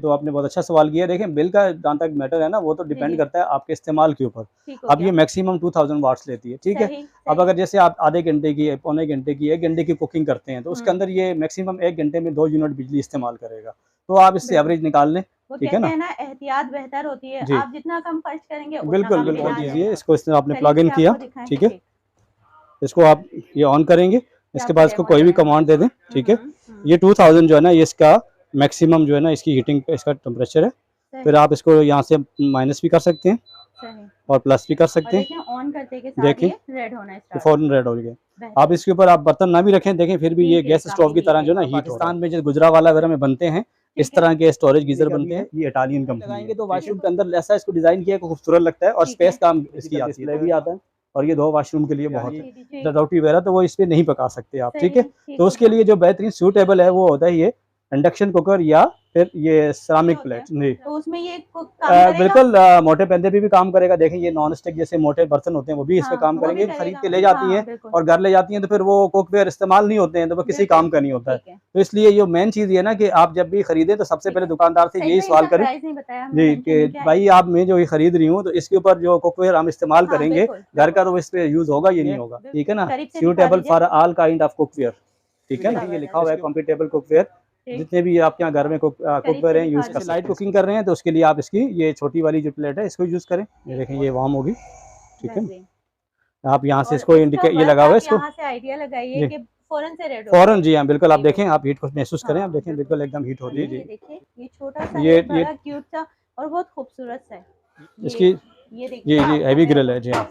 तो आपने बहुत अच्छा सवाल किया। देखें बिल का जहाँ तक मैटर है ना, वो तो डिपेंड करता है आपके इस्तेमाल के ऊपर। अब ये मैक्सिमम 2000 वाट्स लेती है, ठीक है। अब अगर जैसे आप आधे घंटे की, पौने घंटे की, 1 घंटे की कुकिंग करते हैं तो उसके अंदर ये मैक्सिमम 1 घंटे में 2 यूनिट बिजली इस्तेमाल करेगा। तो आप इससे एवरेज निकाल लें, ठीक है ना। एहतियात बेहतर होती है, आप जितना कम खर्च करेंगे बिल्कुल बिल्कुल, बहुत ईजी है। इसको इसमें आपने प्लग इन किया, ठीक है। इसको आप ये ऑन करेंगे, इसके बाद इसको कोई भी कमांड दे दें, ठीक है। ये 2000 जो है ना, ये इसका मैक्सिमम जो है ना इसकी हीटिंग इसका टेम्परेचर है। फिर आप इसको यहाँ से माइनस भी कर सकते हैं और प्लस भी कर सकते हैं। ऑन करते के साथ देखिए रेड होना स्टार्ट, फौरन रेड हो गया। आप इसके ऊपर आप बर्तन ना भी रखें, देखें फिर भी ये गैस स्टोव की तरह जो ना हीट। पाकिस्तान में जो गुजरावाला वगैरह में बनते हैं इस तरह के स्टोरेज गीजर बनते हैं, ये इटालियन कंपनी है। तो वॉशरूम के अंदर ऐसा इसको डिजाइन किया खूबसूरत लगता है और स्पेस काम इसकी डिस्प्ले भी आता है। और ये 2 वॉशरूम के लिए बहुत है। रोटी वगैरह तो वो इस पे नहीं पका सकते आप, ठीक है। तो उसके लिए जो बेहतरीन सूटेबल है वो होता है ये इंडक्शन कुकर या फिर ये सेरामिक प्लेट। जी, तो उसमें ये बिल्कुल मोटे पैंदे पे भी काम करेगा। देखें ये नॉन स्टिक जैसे मोटे बर्तन होते हैं वो भी इस पे काम करेंगे। खरीद के ले जाती हैं और घर ले जाती हैं तो फिर वो कुकवेयर इस्तेमाल नहीं होते हैं, तो वो किसी काम का नहीं होता है। तो इसलिए ये मेन चीज ये ना कि आप जब भी खरीदें तो सबसे पहले दुकानदार से यही सवाल करें जी कि भाई आप मैं जो ये खरीद रही हूँ तो इसके ऊपर जो कुकवेयर हम इस्तेमाल करेंगे घर का, तो इस पे यूज होगा ये नहीं होगा, ठीक है ना। Suitable for all kind of cookware, ठीक है ना। ये लिखा हुआ है कंपेटेबल कुकवेयर। जितने भी आपके यहाँ घर में कुकवेयर हैं यूज कर। लाइट कुकिंग कर रहे हैं तो उसके लिए आप इसकी ये छोटी वाली जो प्लेट है इसको यूज करें। ये देखें ये वार्म होगी, ठीक है। आप यहाँ से इसको इंडिकेट ये लगा हुआ है, इसको आइडिया लगाइए कि फौरन से रेड हो। फौरन, जी हाँ बिल्कुल। आप देखें, आप हीट को महसूस करें, आप देखें बिल्कुल एकदम हीट हो रही है। जी देखिए ये छोटा सा ये बड़ा क्यूट सा और बहुत खूबसूरत सा है इसकी। ये देखिए जी जी हैवी ग्रिल है जी हाँ,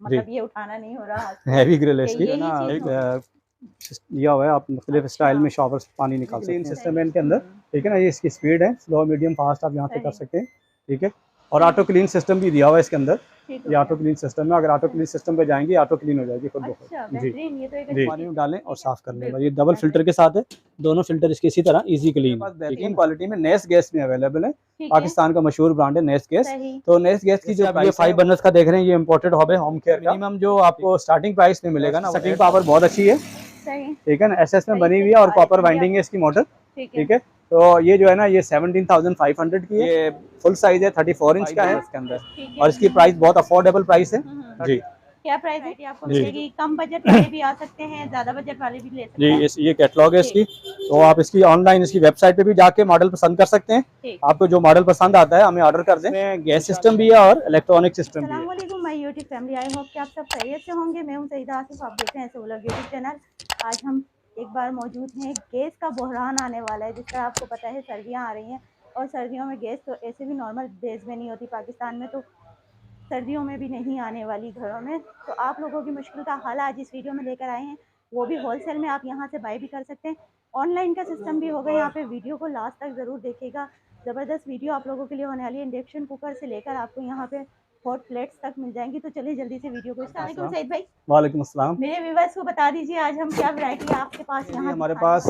मतलब ये उठाना नहीं हो रहा, हैवी ग्रिल है इसकी ना। दिया हुआ है आप मुख्तलिफ स्टाइल में शॉवर पानी निकाल सकते हैं। सिस्टम है इनके अंदर, ठीक है ना। ये इसकी स्पीड है, स्लो मीडियम फास्ट आप यहाँ से कर सकते हैं, ठीक है। और ऑटो क्लीन सिस्टम भी दिया हुआ है इसके अंदर। ये ऑटो क्लीन सिस्टम है, अगर ऑटो क्लीन सिस्टम पे जाएंगे ऑटो क्लीन हो जाएगी खुद ब खुद। जी जी, पानी में डालें और साफ कर लें। ये डबल फिल्टर के साथ है, दोनों फिल्टर इसके इसी तरह इजी क्लीन। बेहतरीन क्वालिटी में नेस्ट गैस में अवेलेबल है। पाकिस्तान का मशहूर ब्रांड है नेस्ट गैस। तो नेस्ट गैस की जो ये 5 बर्नर्स का देख रहे हैं ये इम्पोर्टेड हब है होम केयर का। मिनिमम जो आपको स्टार्टिंग प्राइस में मिलेगा ना, सकिंग पावर बहुत अच्छी है, ठीक है ना। एसएस में बनी हुई है और कॉपर वाइंडिंग है इसकी मोटर, ठीक है। तो ये जो है ना ये 17,500 की है। ये फुल साइज है, 34 इंच का है इसके अंदर और इसकी प्राइस बहुत अफोर्डेबल प्राइस है। जी क्या प्राइस है आपको मिलेगी? कम बजट वाले भी आ सकते हैं, ज्यादा बजट वाले भी ले सकते हैं। जी ये कैटलॉग है इसकी। तो आप इसकी ऑनलाइन इसकी वेबसाइट पे भी जाके मॉडल पसंद कर सकते हैं। आपको जो मॉडल पसंद आता है हमें ऑर्डर कर दें। गैस सिस्टम भी है और इलेक्ट्रॉनिक सिस्टम भी है। अस्सलाम वालेकुम my YouTube family, I hope कि आप सब खैरियत से होंगे। मैं हूं सईदा आसिफ, आप देख रहे हैं सोलग यूट्यूब चैनल। आज हम एक बार मौजूद हैं। गैस का बहरान आने वाला है, जिस तरह आपको पता है सर्दियां आ रही हैं और सर्दियों में गैस तो ऐसे भी नॉर्मल डेज में नहीं होती पाकिस्तान में, तो सर्दियों में भी नहीं आने वाली घरों में। तो आप लोगों की मुश्किल का हल आज इस वीडियो में लेकर आए हैं, वो भी होलसेल में। आप यहाँ से बाय भी कर सकते हैं, ऑनलाइन का सिस्टम भी होगा यहाँ पे। वीडियो को लास्ट तक ज़रूर देखिएगा, ज़बरदस्त वीडियो आप लोगों के लिए होने वाली है। इंडक्शन कुकर से लेकर आपको यहाँ पे हॉट प्लेट्स तक मिल जाएंगी। तो चलिए जल्दी से वीडियो को स्टार्ट करें। सईद भाई वालेकुम अस्सलाम। मेरे व्यूअर्स को बता दीजिए आज हम क्या वैरायटी है आपके पास यहाँ? हमारे पास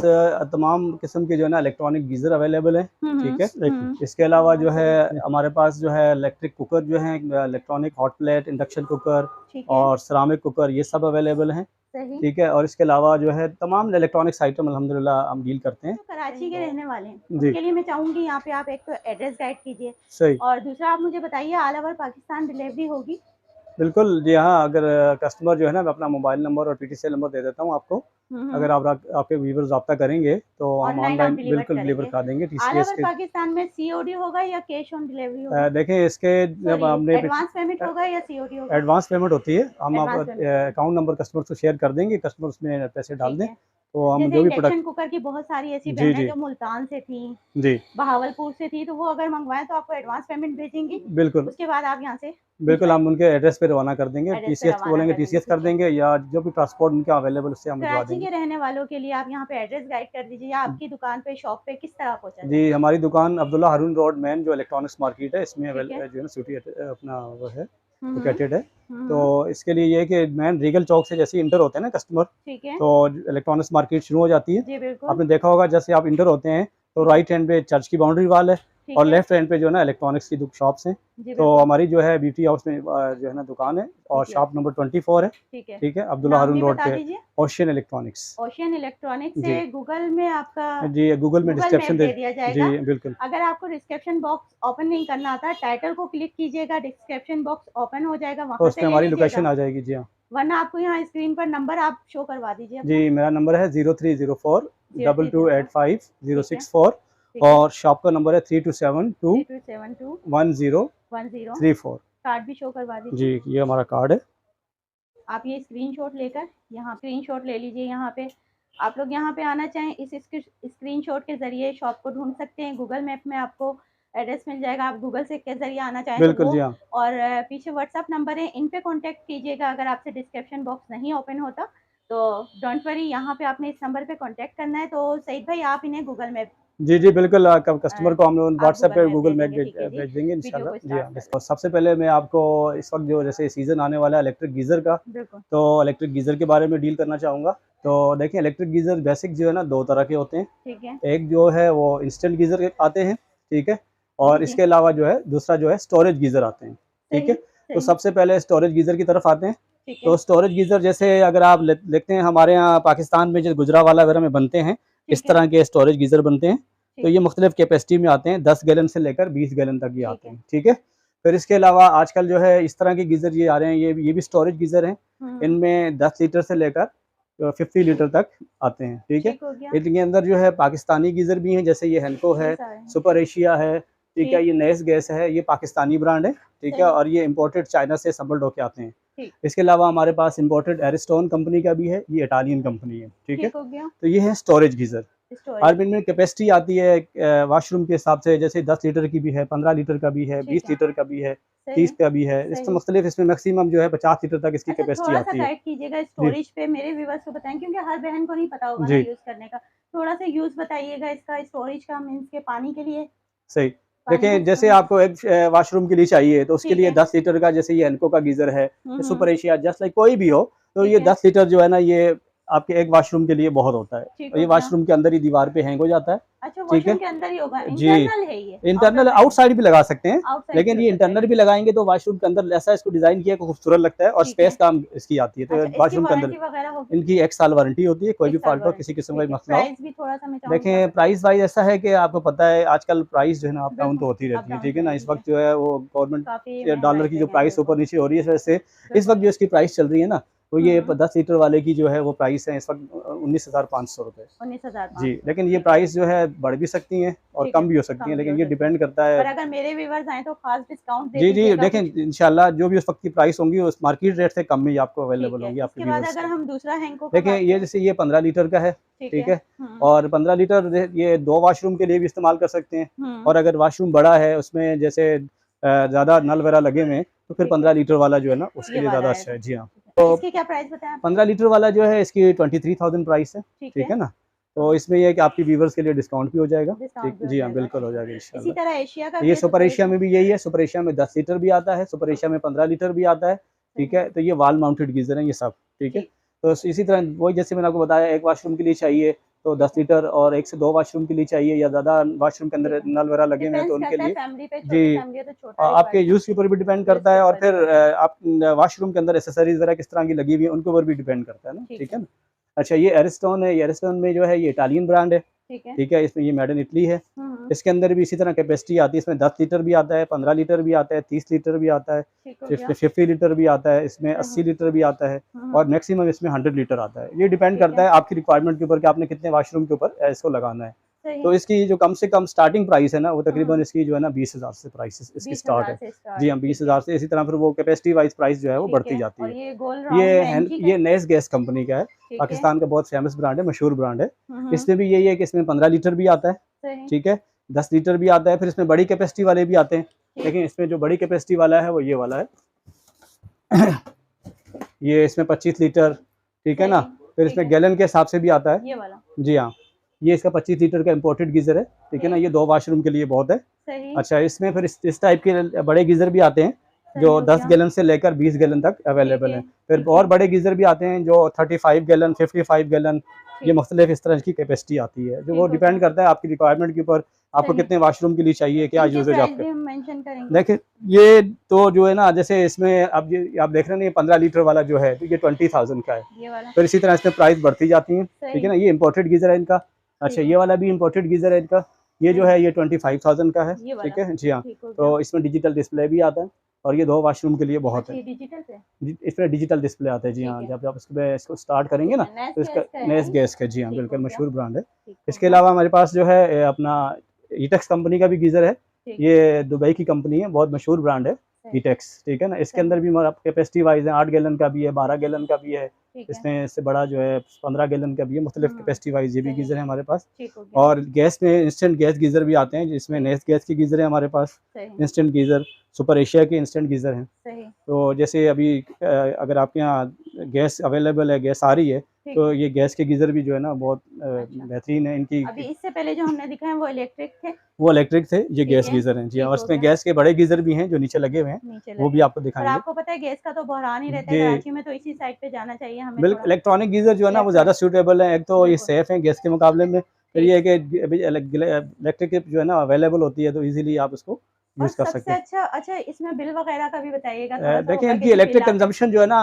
तमाम किस्म के जो है ना इलेक्ट्रॉनिक गीजर अवेलेबल है, ठीक है। इसके अलावा जो है हमारे पास जो है इलेक्ट्रिक कुकर जो है, electronic hot plate, induction cooker और सेरामिक कुकर, ये सब अवेलेबल हैं, ठीक है। और इसके अलावा जो है तमाम इलेक्ट्रॉनिक्स आइटम अल्हम्दुलिल्लाह हम डील करते हैं। तो कराची के रहने वाले हैं, उसके लिए मैं चाहूंगी यहाँ पे आप एक तो एड्रेस गाइड कीजिए, सही। और दूसरा आप मुझे बताइए ऑल ओवर पाकिस्तान डिलीवरी होगी? बिल्कुल जी हाँ। अगर कस्टमर जो है ना, मैं अपना मोबाइल नंबर और PTCL नंबर दे देता हूँ आपको। अगर आप आपके व्यूअर्स रब्ता करेंगे तो हम ऑनलाइन बिल्कुल डिलीवर कर देंगे। TCS के पाकिस्तान में COD होगा या कैश ऑन डिलीवरी होगा? देखें इसके जब हमने एडवांस पेमेंट होगा या COD होगा? एडवांस पेमेंट होती है। हम आप अकाउंट नंबर कस्टमर को शेयर कर देंगे, कस्टमर उसमें पैसे डाल दें तो हम जो भी प्रोडक्ट। कुकर की बहुत सारी ऐसी बहनें जो मुल्तान से थी, जी बहावलपुर से थी, तो वो अगर मंगवाएं तो आपको एडवांस पेमेंट भेजेंगी? बिल्कुल। उसके बाद आप यहाँ से बिल्कुल हम उनके एड्रेस पे रवाना कर देंगे। TCS को बोलेंगे TCS कर देंगे, या जो भी ट्रांसपोर्ट उनका अवेलेबल उससे हम भिजवा देंगे। के रहने वालों के लिए आप यहाँ पे एड्रेस गाइड कर दीजिए, या आपकी दुकान पे शॉप पे किस तरह पहुँचा? जी हमारी दुकान अब्दुल्ला हारून रोड मेन जो इलेक्ट्रॉनिक्स मार्केट है इसमें जो है सिटी अपना वो है लोकेटेड है। तो इसके लिए ये है कि मेन रीगल चौक से जैसे इंटर होते हैं ना कस्टमर, तो इलेक्ट्रॉनिक्स मार्केट शुरू हो जाती है। आपने देखा होगा जैसे आप इंटर होते हैं तो राइट हैंड पे चर्च की बाउंड्री वाल है ठीक और है। लेफ्ट हैंड पे जो है ना इलेक्ट्रॉनिक्स की शॉप्स हैं। जी तो बिल्कुल, हमारी जो है ब्यूटी हाउस में जो है ना दुकान है, और ठीक है। शॉप नंबर 24 है। ठीक है। ठीक है, अब्दुल्ला नाम हारून भी रोड बता पे, दीजिए। Ocean electronics. ओशियन इलेक्ट्रॉनिक से जी गूगल में आपका जी, गूगल में गूगल मैप डिस्क्रिप्शन दे। दे दिया जी जाएगा। बिल्कुल। अगर आपको डिस्क्रिप्शन बॉक्स ओपन नहीं करना आता, टाइटल को क्लिक कीजिएगा, डिस्क्रिप्शन बॉक्स ओपन हो जाएगा, तो वहाँ से उसमें ले हमारी लीजिएगा। लोकेशन आ जाएगी। जी हाँ। वरना आपको यहाँ स्क्रीन पर नंबर आप शो करवा दीजिए जी, अपना। मेरा नंबर है 0304 0304 ठीक है, 2285 ठीक है। और शॉप का नंबर है 3272 3272 1034। 10। कार्ड भी शो करवा जी, दीजिए। ये हमारा कार्ड है। आप ये स्क्रीनशॉट लेकर यहाँ स्क्रीनशॉट ले लीजिए। यहाँ पे आप लोग यहाँ पे आना चाहें, इस स्क्रीनशॉट के ज़रिए शॉप को ढूंढ सकते हैं। गूगल मैप में आपको एड्रेस मिल जाएगा, आप गूगल से के ज़रिए आना चाहें तो बिल्कुल वो। जी हाँ। और पीछे व्हाट्सअप नंबर है, इन पे कांटेक्ट कीजिएगा। अगर आपसे डिस्क्रिप्शन बॉक्स नहीं ओपन होता तो डोंट वरी, यहाँ पे आपने इस नंबर पे कांटेक्ट करना है। तो सईद भाई आप इन्हें गूगल मैप जी जी बिल्कुल, कस्टमर को हम लोग आप व्हाट्सएप पे गूगल गूगल मैप मैप दे देंगे। ठीक है जी, भेज देंगे वीडियो इंशाल्लाह। को जी हाँ। स्टार्ट कर और सबसे पहले मैं आपको इस वक्त जो जैसे सीज़न आने वाला है इलेक्ट्रिक गीज़र का, बिल्कुल। तो इलेक्ट्रिक गीज़र के बारे में डील करना चाहूँगा। तो देखिए, इलेक्ट्रिक गीज़र बेसिक जो है ना 2 तरह के होते हैं। ठीक है एक जो है वो इंस्टेंट गीज़र आते हैं, ठीक है, जी और जी, इसके अलावा जो है दूसरा जो है स्टोरेज गीज़र आते हैं, ठीक है। सही तो सही। सबसे पहले स्टोरेज गीज़र की तरफ आते हैं। ठीक है तो स्टोरेज गीज़र जैसे अगर आप देखते हैं हमारे यहाँ पाकिस्तान में जो गुजरावाला वगैरह में बनते हैं, इस ठीक है तरह के स्टोरेज गीज़र बनते हैं। तो ठीक ये मुख्तलिफ कैपेसिटी में आते हैं, 10 गैलन से लेकर 20 गैलन तक ये ठीक आते है। हैं, ठीक है। फिर इसके अलावा आजकल जो है इस तरह के गीज़र ये आ रहे हैं, ये भी स्टोरेज गीज़र हैं। इनमें 10 लीटर से लेकर 50 लीटर तक आते हैं, ठीक है। ठीक हो गया। इनके अंदर जो है पाकिस्तानी गीज़र भी हैं, जैसे ये हेनको ये है, सारे हैं। सुपर एशिया है, ठीक है, ठीक ये नेस गैस है, ये पाकिस्तानी ब्रांड है, ठीक है, सही। और ये इम्पोर्टेड चाइना से असम्बल्ड होके आते हैं। ठीक इसके अलावा हमारे पास इम्पोर्टेड एरिस्टोन कंपनी का भी है, ये इटालियन कंपनी है, ठीक है। ठीक हो गया। तो ये है स्टोरेज गीज़र। स्टोरेज और इनमें कैपेसिटी आती है वाशरूम के हिसाब से, जैसे 10 लीटर की भी है, 15 लीटर का भी है, ठीक 20 है। लीटर का भी है, सही 30 है। का भी है। इस सही तो है। मुख्तलिफ इसमें मैक्सिमम जो है 50 लीटर तक इसकी अच्छा, कैपेसिटी थोड़ा सा आती है। गाइड कीजिएगा जी स्टोरेज पे, मेरे व्यूअर्स को बताएं, क्योंकि हर बहन को नहीं पता होगा ना जी यूज़ करने का। थोड़ा सा यूज़ बताइएगा इसका, स्टोरेज का मीन्स के पानी के लिए। सही। पानी को देखें, जैसे स्टोर। आपको एक वाशरूम के लिए चाहिए तो उसके ठीक लिए है। 10 लीटर का, जैसे ये एनको का गीज़र है, या सुपर हम्म, एशिया, जस्ट लाइक कोई भी हो, तो ठीक ये है। 10 लीटर जो है ना, ये आपके एक वाशरूम के लिए बहुत होता है। ठीक और हो ये गया। वाशरूम के अंदर ही दीवार पे हैंग हो जाता है, अच्छा, ठीक है। वॉशरूम के अंदर ही होगा, जी, इंटरनल है ये, इंटरनल आउटर आउटसाइड भी लगा सकते हैं, आउटसाइड भी लेकिन हो ये सकता है इंटरनल ये। भी लगाएंगे तो वाशरूम के अंदर ऐसा इसको डिज़ाइन किया है कि खूबसूरत लगता है, और ठीक है। स्पेस काम इसकी आती है। अच्छा, तो इसकी वाशरूम के अंदर वारंटी वगैरह होगी? इनकी 1 साल वारंटी होती है, कोई भी 1 साल फॉल्ट हो, किसी वारंटी, किस्म का ठीक भी है। मसला हो। प्राइस भी थोड़ा सा मैं चाहूँगी देखें, बता प्राइस वाइज ऐसा है कि आपको पता है आजकल प्राइस जो है ना अप डाउन तो बिल्कुल, होती अप रहती है, डाउन ठीक है ना। इस रहती है। वक्त जो है वो गवर्नमेंट काफ़ी डॉलर की जो प्राइस ऊपर नीचे हो रही है, इस वजह से इस वक्त जो इसकी प्राइस चल रही है ना, तो ये 10 लीटर वाले की जो है वो प्राइस है इस वक्त 19,500 रुपये। 19,500। जी, लेकिन ये ठीक है। प्राइस जो है बढ़ भी सकती हैं और ठीक है, कम भी हो सकती कम हैं, भी लेकिन हो ये सकती है। डिपेंड करता है। पर अगर मेरे व्यूअर्स आएँ तो खास डिस्काउंट दे जी, जी, दीजिएगा देखें कुछ। इंशाल्लाह जो भी उस वक्त की प्राइस होंगी उस मार्केट रेट से कम में ही आपको ठीक अवेलेबल है। होंगी आपके इसके बाद व्यूअर्स अगर को। हम दूसरा हैंको का देखें, बात ये करें। जैसे ये 15 लीटर का है, ठीक ठीक है। है, और 15 लीटर ये 2 वाशरूम के लिए भी इस्तेमाल कर सकते हैं। हुँ, और अगर वाशरूम बड़ा है, उसमें जैसे ज़्यादा नल वगैरह लगे हुए हैं, तो फिर ठीक 15 है। लीटर वाला जो है ना उसके ये लिए वाला ज़्यादा आएगा। अच्छा है। जी हाँ। ठीक है। तो इसकी क्या प्राइस बताया आपने? 15 लीटर वाला जो है इसकी 23,000 प्राइस है, ठीक ठीक है। है ना। तो इसमें ये है कि आपके व्यूअर्स के लिए डिस्काउंट भी हो जाएगा। डिस्काउंट ठीक, भी हो जी हाँ, जाएगा। बिल्कुल हो ठीक जाएगा है। इसी इंशाल्लाह। तरह एशिया का भी ये है, सुपर एशिया में भी यही है, सुपर एशिया में 10 लीटर भी आता है, सुपर एशिया में 15 लीटर भी आता है, ठीक है। तो ये वॉल माउंटेड गीज़र हैं ये सब, ठीक है। ठीक। तो इसी तरह वही जैसे मैंने आपको बताया, एक वाशरूम के लिए चाहिए तो 10 लीटर, और 1 से 2 वाशरूम के लिए चाहिए, या ज़्यादा वाशरूम के अंदर ठीक है। नल वगैरह लगे हुए हैं तो डिपेंड्स उनके करता है लिए। फैमिली पे, छोटी जी, फैमिली है तो छोटा आपके रिक्वायरमेंट यूज़ के ऊपर भी डिपेंड यूज़ करता के है, और ऊपर फिर डिपेंड करता है। आप वाशरूम के अंदर एक्सेसरीज़ वगैरह किस तरह की लगी हुई है उनके ऊपर भी डिपेंड करता है ना, ठीक ठीक है। है ना। अच्छा, ये एरिस्टोन है, ये एरिस्टोन में जो है ये इटालियन ब्रांड है, ठीक है। ठीक है। इसमें ये मेड इन इटली है। हुँ, इसके अंदर भी इसी तरह कैपेसिटी आती है, इसमें 10 लीटर भी आता है, 15 लीटर भी आता है, 30 लीटर भी आता है, ठीक हो गया। 50 लीटर भी आता है, इसमें सही। 80 लीटर भी आता है, हुँ, और मैक्सिमम इसमें 100 लीटर आता है। ये डिपेंड ठीक करता है। है आपकी रिक्वायरमेंट के ऊपर कि आपने कितने वाशरूम के ऊपर इसको लगाना है। सही। तो इसकी जो कम से कम स्टार्टिंग प्राइस है ना, वो तकरीबन हुँ, इसकी जो है ना 20,000 से प्राइस इसकी स्टार्ट 20,000 है। से स्टार्ट। जी हाँ, ठीक है। 20,000 से। इसी तरह फिर वो कैपेसिटी वाइज़ प्राइस जो है वो ठीक बढ़ती है। जाती और है। ये गोल राउंड है एमजी का? ये नेस गैस कंपनी का है, ठीक है। पाकिस्तान का बहुत फेमस ब्रांड है, मशहूर ब्रांड है। हुँ, इसमें भी यही है कि इसमें 15 लीटर भी आता है, सही। ठीक है, 10 लीटर भी आता है, फिर इसमें बड़ी कैपेसिटी वाले भी आते हैं। ठीक। लेकिन इसमें जो बड़ी कैपेसिटी वाला है वो ये वाला है। ये इसमें 25 लीटर, ठीक है ना। सही। फिर ठीक इसमें है। गैलन के हिसाब से भी आता है। ये वाला। जी हाँ, ये इसका 25 लीटर का इम्पोर्टेड गीज़र है, ठीक है ना। ठीक। ये 2 वाशरूम के लिए बहुत है। सही। अच्छा, इसमें फिर इस टाइप के बड़े गीज़र भी आते हैं सही जो हो 10 गया। गैलन से लेकर 20 गैलन तक ठीक अवेलेबल है। हैं। फिर ठीक और है। बड़े गीज़र भी आते हैं जो 35 गैलन, 55 गैलन, ये ठीक। मुख्तलिफ इस तरह की कैपेसिटी आती है, जो ठीक वो हो डिपेंड गया। करता है आपकी रिक्वायरमेंट के ऊपर आपको कितने वॉशरूम के लिए चाहिए, क्या यूजेज आपका। हम मेंशन करेंगे। देखिए ये तो जो है ना, जैसे इसमें अब ये आप देख रहे हैं 15 लीटर वाला जो है, तो ये 20,000 का है। ये वाला फिर इसी तरह इसमें प्राइस बढ़ती जाती है, ठीक है ना। ये इम्पोर्टेड गीजर है इनका। अच्छा, ये वाला भी इम्पोर्टेड गीजर है इनका। ये जो है ये 25,000 का है, ठीक है जी हाँ। तो इसमें डिजिटल डिस्प्ले भी आता है, और ये 2 वॉशरूम के लिए बहुत है। इसमें डिजिटल डिस्प्ले आता है जी हाँ। जब आप इसको स्टार्ट करेंगे ना, तो इसका नेस गैस का जी हाँ, बिल्कुल मशहूर ब्रांड है। इसके अलावा हमारे पास जो है अपना ईटेक्स कंपनी का भी गीजर है। ये दुबई की कंपनी है, बहुत मशहूर ब्रांड है ईटेक्स, ठीक है ना। इसके अंदर भी कैपेसिटी वाइज है, 8 गैलन का भी है, 12 गैलन का भी है। इसमें इससे बड़ा जो है 15 गैलन का भी है, मुख्तलिफ कैपेसिटी वाइज ये भी गीजर है हमारे पास। और गैस में इंस्टेंट गैस गीजर भी आते हैं, जिसमें नेस गैस की गीजर है हमारे पास, इंस्टेंट गीजर, सुपर एशिया के इंस्टेंट गीजर हैं। तो जैसे अभी अगर आपके यहाँ गैस अवेलेबल है, गैस आ रही है, तो ये गैस के गीजर भी जो है ना बहुत बेहतरीन है इनकी। अभी इससे पहले जो हमने दिखाए वो इलेक्ट्रिक थे, ये गैस गीजर हैं जी। और इसमें गैस के बड़े गीजर भी हैं जो नीचे लगे हुए हैं, वो भी आपको दिखाएंगे। आपको पता है गैस का तो बहरान ही रहता है कराची में, तो इसी साइड पे जाना चाहिए हमें। बिल्कुल, इलेक्ट्रॉनिक गीजर जो है ना वो ज़्यादा सूटेबल है। एक तो ये सेफ है गैस के मुकाबले में, फिर ये है कि इलेक्ट्रिक जो है ना अवेलेबल होती है, तो इजीली आप उसको यूज कर सकते हैं। अच्छा इसमें बिल वगैरह का भी बताइएगा। देखिए इनकी इलेक्ट्रिक कंजम्पशन जो है ना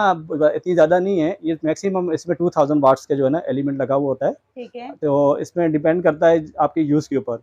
इतनी ज़्यादा नहीं है। ये मैक्सिमम इसमें 2000 वाट्स का जो है ना एलिमेंट लगा हुआ होता है, ठीक है। तो इसमें डिपेंड करता है आपके यूज़ के ऊपर,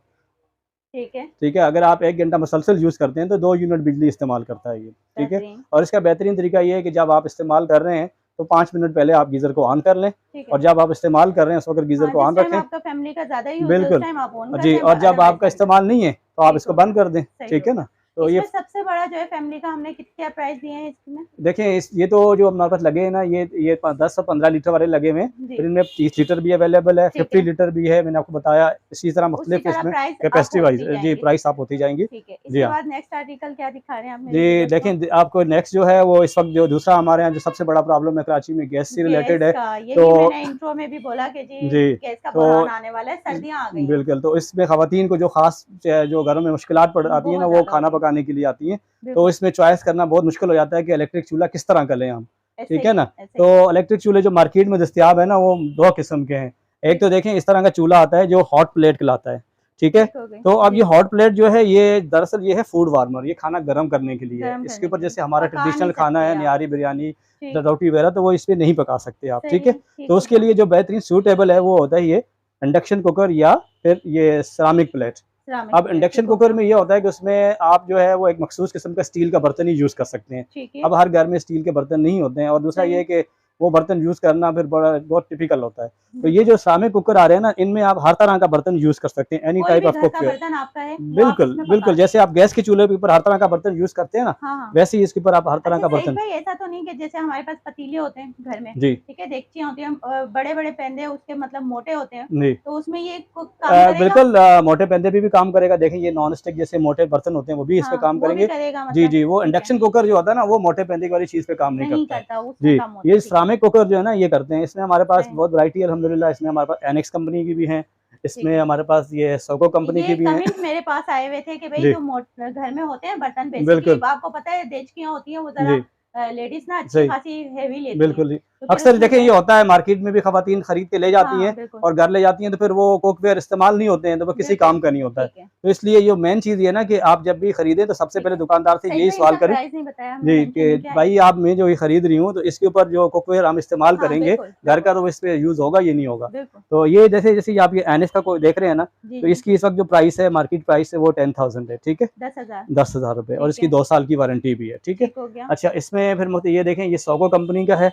ठीक है। अगर आप 1 घंटा मुसलसल यूज़ करते हैं तो 2 यूनिट बिजली इस्तेमाल करता है ये, ठीक है। और इसका बेहतरीन तरीका ये है कि जब आप इस्तेमाल कर रहे हैं तो 5 मिनट पहले आप गीज़र को ऑन कर लें, और जब आप इस्तेमाल कर रहे हैं उस वक्त गीज़र को ऑन रखें। आपका फैमिली का ज़्यादा ही बिल्कुल जी। और जब आपका इस्तेमाल नहीं है तो आप इसको बंद कर दें, ठीक है ना। तो ये सबसे बड़ा जो है फैमिली का हमने क्या प्राइस दिए हैं इसमें? देखें ये तो जो हमारे पास लगे हैं ना, ये 10 और 15 लीटर वाले लगे हुए हैं। फिर इनमें 30 लीटर भी अवेलेबल है, 50 लीटर भी है, मैंने आपको बताया। इसी तरह मुख्तलिफ इसमें कैपेसिटी वाइज जी प्राइस आप होती जाएंगी जी हाँ। नेक्स्ट आर्टिकल क्या दिखा रहे हैं आप जी? देखें आपको नेक्स्ट जो है वो इस वक्त जो दूसरा हमारे यहाँ जो सबसे बड़ा प्रॉब्लम है कराची में गैस से रिलेटेड है, तो मैंने इंट्रो में भी बोला कि जी गैस का बहरान आने वाला है, सर्दियां आ गई। बिल्कुल, तो इसमें खवातीन को जो खास जो घरों में मुश्किलात पड़ आती है ना, वो खाना पकाने के लिए आती है। तो इसमें चॉइस करना बहुत मुश्किल हो जाता है कि इलेक्ट्रिक चूल्हा किस तरह का लें हम, ठीक है ना। तो इलेक्ट्रिक चूल्हे जो मार्केट में दस्तयाब है ना, वो 2 किस्म के हैं। एक तो देखें इस तरह का चूल्हा आता है जो हॉट प्लेट कहलाता है, ठीक है। तो अब ये हॉट प्लेट जो है ये दरअसल ये है फूड वार्मर, ये खाना गर्म करने के लिए है। इसके ऊपर जैसे हमारा ट्रेडिशनल खाना है, निहारी बिरयानी, रोटी वगैरह, तो वो इस पर नहीं पका सकते आप, ठीक है। तो उसके लिए जो बेहतरीन सूटेबल है वो होता है ये इंडक्शन कुकर या फिर ये सेरामिक प्लेट। अब इंडक्शन कुकर में ये होता है कि उसमें आप जो है वो एक मखसूस किस्म का स्टील का बर्तन ही यूज कर सकते हैं। अब हर घर में स्टील के बर्तन नहीं होते हैं, और दूसरा ये है कि वो बर्तन यूज करना फिर बहुत टिपिकल होता है। तो ये जो सेरामिक कुकर आ रहे हैं ना, इनमें आप हर तरह का बर्तन यूज कर सकते हैं, एनी टाइप ऑफ कुकर। बिल्कुल जैसे आप गैस के चूल्हे के ऊपर हर तरह का बर्तन यूज करते हैं ना, वैसे ही इसके ऊपर आप हर तरह का बर्तन। ऐसा तो नहीं कि जैसे हमारे पास पतीले होते हैं घर में जी, ठीक है, डेगचियां होती हैं, बड़े बड़े पेंदे उसके मतलब मोटे होते हैं, तो उसमें ये बिल्कुल मोटे पेंदे भी काम करेगा। देखें ये नॉन स्टिक जैसे मोटे बर्तन होते हैं वो भी इस पे काम करेंगे जी। वो इंडक्शन कुकर जो होता है ना वो मोटे पेंदे वाली चीज पे काम नहीं करता जी। ये सेरामिक कुकर जो है ना ये करते हैं। इसमें हमारे पास बहुत वैरायटी है अल्हम्दुलिल्लाह। इसमें हमारे पास एनेक्स कंपनी की भी है, इसमें हमारे पास ये सोको कंपनी की भी है। मेरे पास आए हुए थे कि भाई जो घर में होते हैं बर्तन, बेसिकली आपको पता है देचकियां होती हैं वो जरा लेडीज ना अच्छी खासी हेवी लेती हैं। बिल्कुल अक्सर देखें ये होता है मार्केट में भी खवातीन खरीद के ले जाती हैं और घर ले जाती हैं, तो फिर वो कुकवेयर इस्तेमाल नहीं होते हैं, तो वो किसी काम का नहीं होता है। तो इसलिए ये मेन चीज ये ना कि आप जब भी खरीदें तो सबसे पहले दुकानदार से यही सवाल करें जी कि भाई आप मैं जो ये खरीद रही हूँ तो इसके ऊपर जो कुकवेयर हम इस्तेमाल करेंगे घर का, तो इस पे यूज होगा ये नहीं होगा। तो ये जैसे जैसे आप ये एनएस का कोई देख रहे हैं ना, तो इसकी इस वक्त जो प्राइस है मार्केट प्राइस है वो 10,000 है, ठीक है, 10,000 रुपए, और इसकी 2 साल की वारंटी भी है, ठीक है। अच्छा इसमें फिर ये देखें ये सोको कंपनी का है,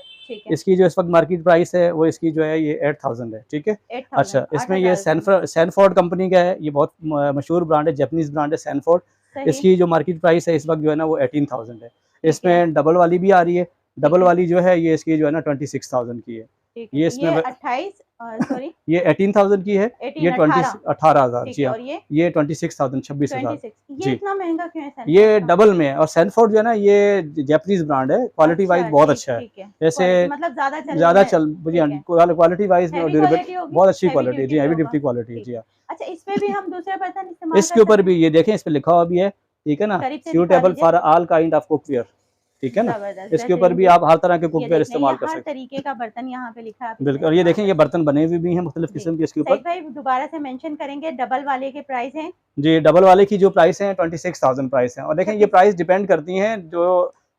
इसकी जो इस वक्त मार्केट प्राइस है वो इसकी जो है ये 8,000 है, ठीक है। अच्छा इसमें ये सैनफोर्ड कंपनी का है, ये बहुत मशहूर ब्रांड है, जापानीज ब्रांड है सैनफोर्ड। इसकी जो मार्केट प्राइस है इस वक्त जो है ना वो 18,000 है। इसमें डबल वाली भी आ रही है, डबल वाली जो है ये इसकी जो है ना 26,000 की है। ये इसमें ये 18,000 की है, ये 18,000 जी हाँ, ये 26,000 26,000 जी। इतना महंगा क्यों है? ये डबल में है, और सैनफोर्ड जो है ना ये जापानीज ब्रांड है, क्वालिटी वाइज बहुत अच्छा है। जैसे मतलब ज्यादा चल क्वालिटी वाइज में बहुत अच्छी क्वालिटी जी, हैवी ड्यूटी क्वालिटी जी हाँ। अच्छा इस पे भी हम दूसरे बर्तन इस्तेमाल इसके ऊपर भी ये देखें इस पे लिखा हुआ भी है, ठीक है ना, suitable for all kind of cookware, ठीक है ना। जबरदस्त, इसके ऊपर भी आप हर तरह के ये कुकवेयर देखें, इस्तेमाल ये कर हर सकते तरीके का बर्तन यहाँ पे लिखा है, आप हैं। बिल्कुल, इसमें और ये इस्तेमाल देखें कर ये सकते बर्तन बने हुए भी हैं मुख्तलिफ जी। किस्म के इसके ऊपर। सईद भाई दोबारा से मेंशन करेंगे डबल वाले के प्राइस हैं जी, डबल वाले की जो प्राइस है 26,000 प्राइस है। और देखें ये प्राइस डिपेंड करती हैं जो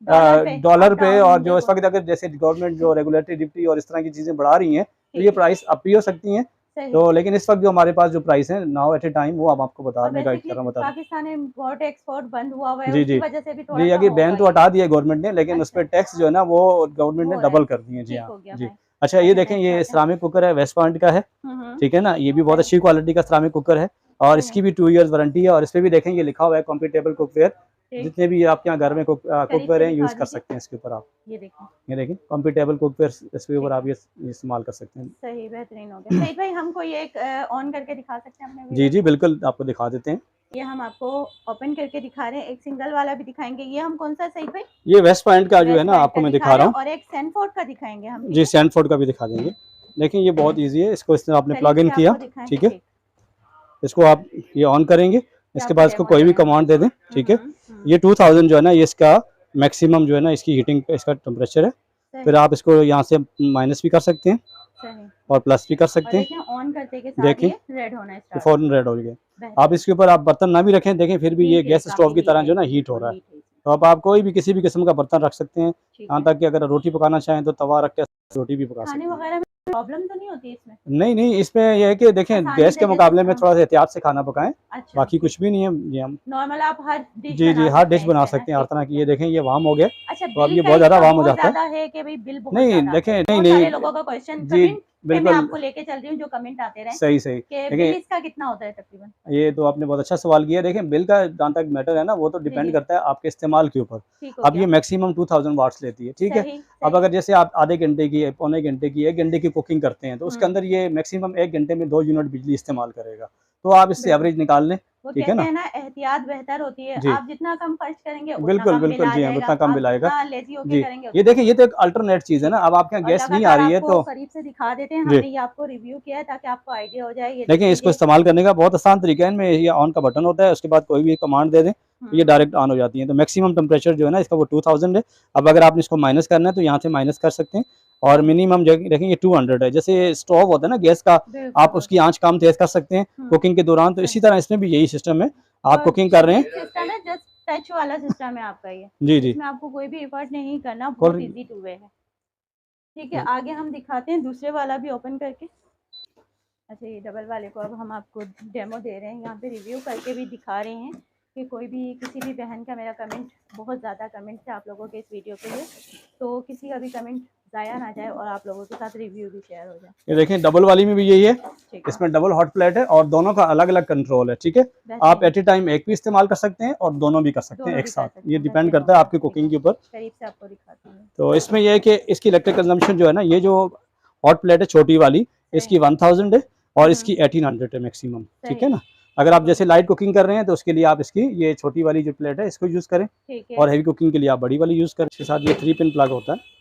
डॉलर पे, और जो इस वक्त अगर जैसे गवर्नमेंट जो रेगुलेटरी डिप्टी और इस तरह की चीज़ें बढ़ा रही हैं तो ये प्राइस अप भी हो सकती हैं। तो लेकिन इस वक्त जो हमारे पास जो प्राइस है नाउ एट ए टाइम, वो अब आपको बताने गाइड कर रहा हूँ, बता पाकिस्तान इम्पोर्ट एक्सपोर्ट बंद हुआ हुआ है, जी उसकी जी वजह से भी जी, थोड़ा सा अगर बैन होगा तो ये। हटा दिया गवर्नमेंट ने, लेकिन उस अच्छा, पर टैक्स जो है ना वो गवर्नमेंट हो ने रहा डबल है, कर दिए। जी ठीक हाँ हो गया जी। भाई। अच्छा, ये अच्छा, देखें next ये आते हैं। इस्लामिक कुकर है, वेस्ट पॉइंट का है, हम्म, ठीक है ना। ये भी बहुत सही। अच्छी क्वालिटी का इस्लामिक कुकर है, और सही, इसकी भी 2 इयर्स वारंटी है। और इस पर भी देखें ये लिखा हुआ है कॉम्पिटेबल कुकवेयर। ठीक, जितने भी आपके यहाँ घर में करीब कुकवेयर से हैं दिखा यूज़ कर दीजिए, सकते हैं इसके ऊपर आप। ये देखें, ये देखें कॉम्पिटेबल कुकवेयर, इसके ऊपर ठीक आप है, ये इस्तेमाल कर सकते हैं। सही, बेहतरीन हो गया। सईद भाई हमको ये एक ऑन करके दिखा सकते हैं अपने जी व्यूअर्स जी को? बिल्कुल, आपको दिखा देते हैं। ये हम आपको ओपन करके दिखा रहे हैं, एक सिंगल वाला भी दिखाएंगे। ये हम कौन सा सईद भाई? ये वेस्ट पॉइंट का जो है वेस्ट ना पॉइंट आपको का मैं दिखा दिखा रहे रहा हैं, हूँ। और एक सैनफोर्ड का दिखाएंगे हम, ठीक जी, है? सैंडफोर्ड का भी दिखा देंगे। देखिए ये बहुत ईजी है, इसको इस तरह आपने करीब प्लग इन से किया, आपको दिखाएं, ठीक है। ठीक। इसको आप ये ऑन करेंगे, ये इसके आपको बाद इसको डेमो कोई दे भी रहे हैं। कमांड दे दें, ठीक है। हम्म, ये 2000 जो है ना ये इसका मैक्सिमम जो है ना इसकी हीटिंग इसका टेम्परेचर है। सही, फिर आप इसको यहाँ से माइनस भी कर सकते हैं सही। और प्लस भी कर और सकते हैं। देखें ऑन करते के साथ देखें ये रेड होना ये स्टार्ट हो फ़ौरन गया। रेड हो गया। आप बेहतरीन, इसके ऊपर आप बर्तन ना भी रखें, देखें फिर भी ये हीट है, गैस स्टोव काफी की हीट तरह है जो है ना इसमें, हीट हो बिल्कुल रहा है। हीट है इसमें, तो अब आप कोई भी किसी भी किस्म का बर्तन रख सकते हैं, ठीक यहाँ है। तक कि अगर रोटी पकाना चाहें तो तवा रख के रोटी भी पका खाने सकते हैं। वगैरह में प्रॉब्लम तो नहीं होती इसमें? नहीं नहीं, इसमें यह है कि देखें आसानी गैस से के जैसे मुकाबले में थोड़ा सा एहतियात से खाना पकाएं, अच्छा, बाकी ठीक, कुछ भी नहीं है। जी हम नॉर्मल आप हर डिश जी जी बना हर सकते डिश हैं बना इससे ना, सकते हैं हर ठीक तरह हो की। गया। ये देखें ये वार्म हो गया, अच्छा, तो अब बिल ये का बहुत ज़्यादा इसका वार्म हो बहुत जाता है। ज्यादा है कि भाई बिल बहुत नहीं ज्यादा देखें, आता है? नहीं बहुत सारे नहीं लोगों का क्वेश्चन जी कमेंट पे मैं बिल्कुल आपको लेके चल रही हूँ, जो कमेंट आते रहे सही सही। कि बिल देखिए इसका कितना होता है तकरीबन? ये तो आपने बहुत अच्छा सवाल किया। देखें बिल का जहाँ तक मैटर है ना वो तो जी डिपेंड जी, करता है आपके इस्तेमाल के ऊपर। ठीक हो अब ये गया, मैक्सिमम 2000 वाट्स लेती है, ठीक है। सही अब सही। अगर जैसे आप आधे घंटे की, पौने घंटे की, 1 घंटे की कुकिंग करते हैं तो उसके अंदर ये मैक्सिमम 1 घंटे में 2 यूनिट बिजली इस्तेमाल करेगा। तो आप इससे बिल्कुल, एवरेज निकाल लें, वो ठीक है कहते ना। हैं ना एहतियात बेहतर होती है, जी आप जितना कम खर्च करेंगे उतना बिल्कुल कम बिल बिल्कुल, आ जी हाँ जाएगा, उतना कम आप बिल आएगा। जितना लेजी होके जी करेंगे ये उतना देखिए कम। ये तो एक अल्टरनेट चीज़ है ना। ठीक है, अब आपके यहाँ और गैस नहीं आ लगातार रही है आपको तो करीब से दिखा देते हैं, जी हमने ये आपको रिव्यू किया है ताकि आपको आइडिया हो जाए। ये देखिए, देखिए इसको ये, इस्तेमाल करने का बहुत आसान तरीका है। इनमें ये ऑन का बटन होता है, उसके बाद कोई भी कमांड दे दें तो ये डायरेक्ट ऑन हो जाती है। तो मैक्सिमम टेम्परेचर जो है ना इसका वो 2000 है। अब अगर आपने इसको माइनस करना है तो यहाँ से माइनस कर सकते हैं, और सही, मिनिमम देखें ये 200 है। जैसे स्टोव होता है ना गैस का, बिल्कुल आप उसकी बिल्कुल, आँच कम तेज़ कर सकते हैं कुकिंग के दौरान, तो इसी सही। तरह इसमें भी यही सिस्टम है। आप और कुकिंग कर रहे शदीद हैं सिस्टम है, जस्ट टच वाला सिस्टम है आपका ये, जी जी इसमें आपको कोई भी एफर्ट नहीं करना, बहुत कॉल इजी टू वे है। ठीक है, आगे हम दिखाते हैं दूसरे वाला भी ओपन करके। अच्छा, ये डबल वाले को अब हम आपको डेमो दे रहे हैं, यहाँ पे रिव्यू करके भी दिखा रहे हैं कि कोई भी किसी भी बहन का, मेरा कमेंट बहुत ज़्यादा कमेंट है आप लोगों के इस वीडियो के लिए, तो किसी का भी कमेंट ज़ाया ना जाए और आप लोगों के साथ रिव्यू भी शेयर हो जाए। ये देखें डबल वाली में भी यही है, ठीक है, इसमें डबल हॉट प्लेट है और दोनों का अलग अलग कंट्रोल है, ठीक है। आप बेहतरीन, एट ए टाइम एक भी इस्तेमाल कर सकते हैं और दोनों भी कर सकते हैं दोनों एक भी कर साथ, सकते ये हैं, डिपेंड बेहतरीन करता हो है गया। आपकी ठीक कुकिंग है, के ऊपर। करीब से आपको दिखाती हूँ। तो इसमें यह है कि इसकी इलेक्ट्रिक कंजम्पशन जो है ना, ये जो हॉट प्लेट है छोटी वाली, इसकी 1000 है और इसकी 1800 है मैक्सिमम, ठीक है सही, ना। अगर आप जैसे लाइट कुकिंग कर रहे हैं तो उसके लिए आप इसकी ये छोटी वाली जो प्लेट है इसको यूज़ करें, ठीक है, और हैवी कुकिंग के लिए आप बड़ी वाली यूज़ करें। इसके साथ ये 3 पिन प्लग होता है,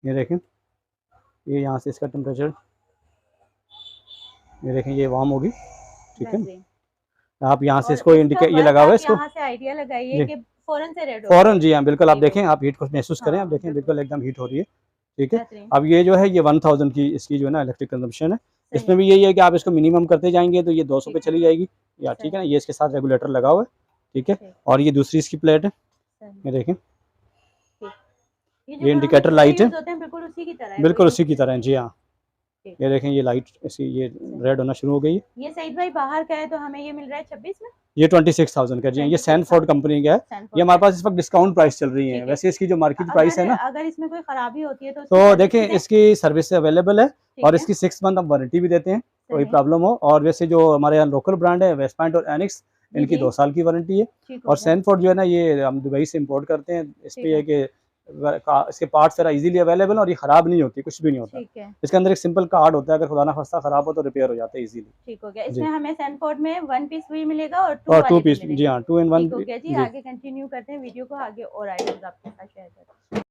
ये देखें। ये यहाँ से इसका टेम्परेचर ये देखें ये वार्म होगी, ठीक है बेहतरीन। ना। आप यहाँ से और इसको इसका इंडिकेट ये वर्क लगा हुआ है आप इसको यहाँ से आइडिया लगाइए जी कि फौरन से रेड हो फ़ौरन, जाए। जी हाँ बिल्कुल। आप ठीक हो देखें, गया, आप हीट को महसूस करें, आप हाँ देखें बिल्कुल एकदम हीट हो रही है, ठीक है। बेहतरीन, अब ये जो है ये 1000 की इसकी जो है ना इलेक्ट्रिक कंजम्पशन है। सही, इसमें भी यही है कि आप इसको मिनिमम करते जाएंगे तो ये 200 पे ठीक है, चली जाएगी या, ठीक सही, है ना। ये इसके साथ रेगुलेटर लगा हुआ है, ठीक है। ठीक, और ये दूसरी इसकी प्लेट है, सही, ये देखें। ठीक। ये ये जो घरों में इंडिकेटर चूल्हे लाइट है, यूज होते हैं बिल्कुल उसी की तरह है, बिल्कुल वही उसी की तरह है, जी हाँ। ठीक, ये देखें ये लाइट इसकी ये सही। रेड होना शुरू हो गई है। ये सईद भाई बाहर का है तो हमें ये मिल रहा है 26 में, ये 26,000 का, जी हाँ। ये 26,000 सैनफोर्ड कंपनी का है। ये सैनफोर्ड हमारे का। पास इस वक्त डिस्काउंट प्राइस चल रही है, ठीक है, वैसे इसकी जो मार्केट प्राइस अगर है ना, अगर इसमें कोई खराबी होती है तो उसकी तो सर्विस देखें भी दें? इसकी सर्विस अवेलेबल है ठीक और है, इसकी 6 मंथ हम वारंटी भी देते हैं, कोई सही, प्रॉब्लम हो। और वैसे जो हमारे यहाँ लोकल ब्रांड है वेस्ट पॉइंट और एनिक्स, जी इनकी जी, 2 साल की वारंटी है। ठीक हो और गया, सैनफोर्ड जो है ना ये हम दुबई से इंपोर्ट करते हैं। इस पर ठीक है, कि इसके पार्ट्स ज़रा इजीली अवेलेबल और ये ख़राब नहीं होती, कुछ भी नहीं होता। ठीक है, इसके अंदर एक सिंपल कार्ड होता है, अगर खुदा ना खास्ता ख़राब हो तो रिपेयर हो जाता है इजीली। ठीक हो गया। जी, इसमें हमें सैनफोर्ड में 1 पीस भी मिलेगा और 2 और 2 वाले भी पीस, जी मिलेंगे। हाँ, 2 in 1 ठीक हो गया जी, जी। आगे कंटिन्यू करते हैं वीडियो को, आगे और आइटम्स आपके साथ शेयर करते हैं।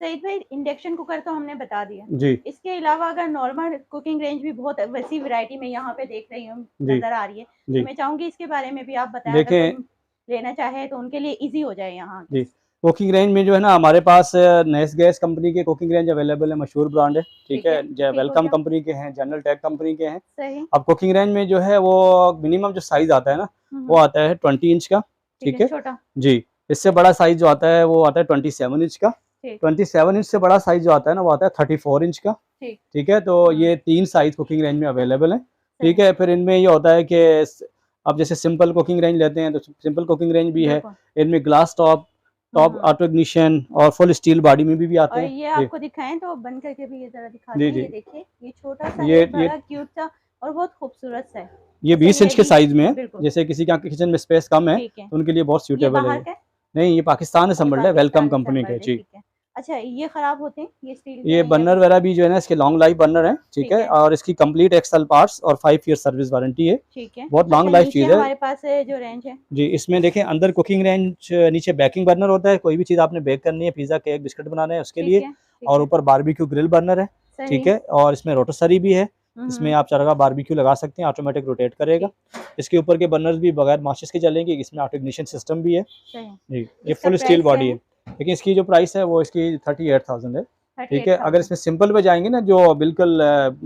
सईद भाई, इंडक्शन कुकर तो हमने बता दिया जी इसके अलावा अगर नॉर्मल कुकिंग रेंज भी बहुत वैसी वैरायटी में यहाँ पे देख रही हूँ जी नजर आ रही है, जी तो मैं चाहूंगी इसके बारे में भी आप बताएं, अगर देखें कोई लेना चाहे तो उनके लिए इजी हो जाए यहाँ जी। कुकिंग रेंज में जो है ना हमारे पास नेस गैस कंपनी के कुकिंग रेंज अवेलेबल है, मशहूर ब्रांड है, ठीक है। ठीक हो वेलकम गया। कंपनी के हैं, जनरल टेक कंपनी के हैं। सही। अब कुकिंग रेंज में जो है वो मिनिमम जो साइज आता है ना वो आता है 20 इंच का, ठीक है छोटा। जी। इससे बड़ा साइज जो आता है वो आता है 27 इंच का। 27 इंच से बड़ा साइज जो आता है ना वो आता है 34 इंच का, ठीक है। तो ये 3 साइज कुकिंग रेंज में अवेलेबल है, ठीक है। फिर इनमें ये होता है कि अब जैसे सिंपल कुकिंग रेंज लेते हैं तो सिंपल कुकिंग रेंज भी है, इनमें ग्लास टॉप ऑटो इग्निशन और फुल स्टील बॉडी में भी आते हैं। ये आपको दिखाएं तो बंद करके भी ये जरा दिखा दें। ये देखिए, ये छोटा सा ये है, बड़ा क्यूट सा और बहुत खूबसूरत सा है। ये 20 इंच के साइज में है, जैसे किसी का किचन में स्पेस कम है तो उनके लिए बहुत सूटेबल है। नहीं, ये पाकिस्तान से संबल्ड है, वेलकम कंपनी का जी। अच्छा, ये खराब होते हैं ये स्टील ये बर्नर वगैरह भी जो है ना इसके लॉन्ग लाइफ बर्नर है, ठीक है। और इसकी कंप्लीट एक्सेल पार्ट्स और 5 ईयर सर्विस वारंटी है, ठीक है। बहुत लॉन्ग लाइफ चीज है हमारे पास जो रेंज है जी। इसमें देखें अंदर कुकिंग रेंज, नीचे बेकिंग बर्नर होता है, कोई भी चीज आपने बेक करनी है, पिज्जा केक बिस्किट बनाना है उसके लिए, और ऊपर बारबेक्यू ग्रिल बर्नर है, ठीक है। और इसमें रोटोसरी भी है, इसमें आप चरखा बारबेक्यू लगा सकते हैं, ऑटोमेटिक रोटेट करेगा। इसके ऊपर के बर्नर्स भी बगैर माचिस के चलेंगे, इसमें ऑटो इग्निशन सिस्टम भी है जी। ये फुल स्टील बॉडी है, लेकिन इसकी जो प्राइस है वो इसकी 38,000 है, ठीक है। अगर इसमें सिंपल पे जाएंगे ना जो बिल्कुल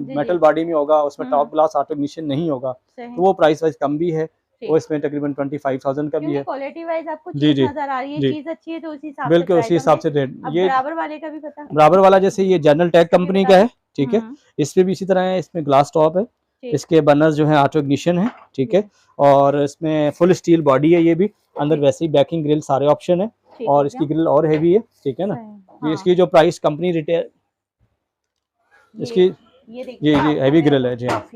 मेटल बॉडी में होगा, उसमें टॉप ग्लास ऑटो इग्निशन नहीं होगा, तो वो प्राइस वाइज कम भी है, वो इसमें तकरीबन 25,000 का भी है। क्वालिटी वाइज आपको चीज नजर आ रही है, चीज अच्छी है तो उसी हिसाब से बिल्कुल उसी हिसाब से रेट। ये बराबर वाले का भी पता, बराबर वाला जैसे ये जनरल टेक कंपनी का है, ठीक है। इसमें भी इसी तरह है, इसमें ग्लास टॉप है, इसके बर्नर्स जो है ऑटो इग्निशन है, ठीक है। और इसमें फुल स्टील बॉडी है, ये भी अंदर वैसे ही बैकिंग ग्रिल सारे ऑप्शन है, और इसकी ग्रिल और हैवी है, ठीक है ना। ये इसकी जो प्राइस कंपनी रिटेल इसकी ये हैवी ग्रिल है जी, हाँ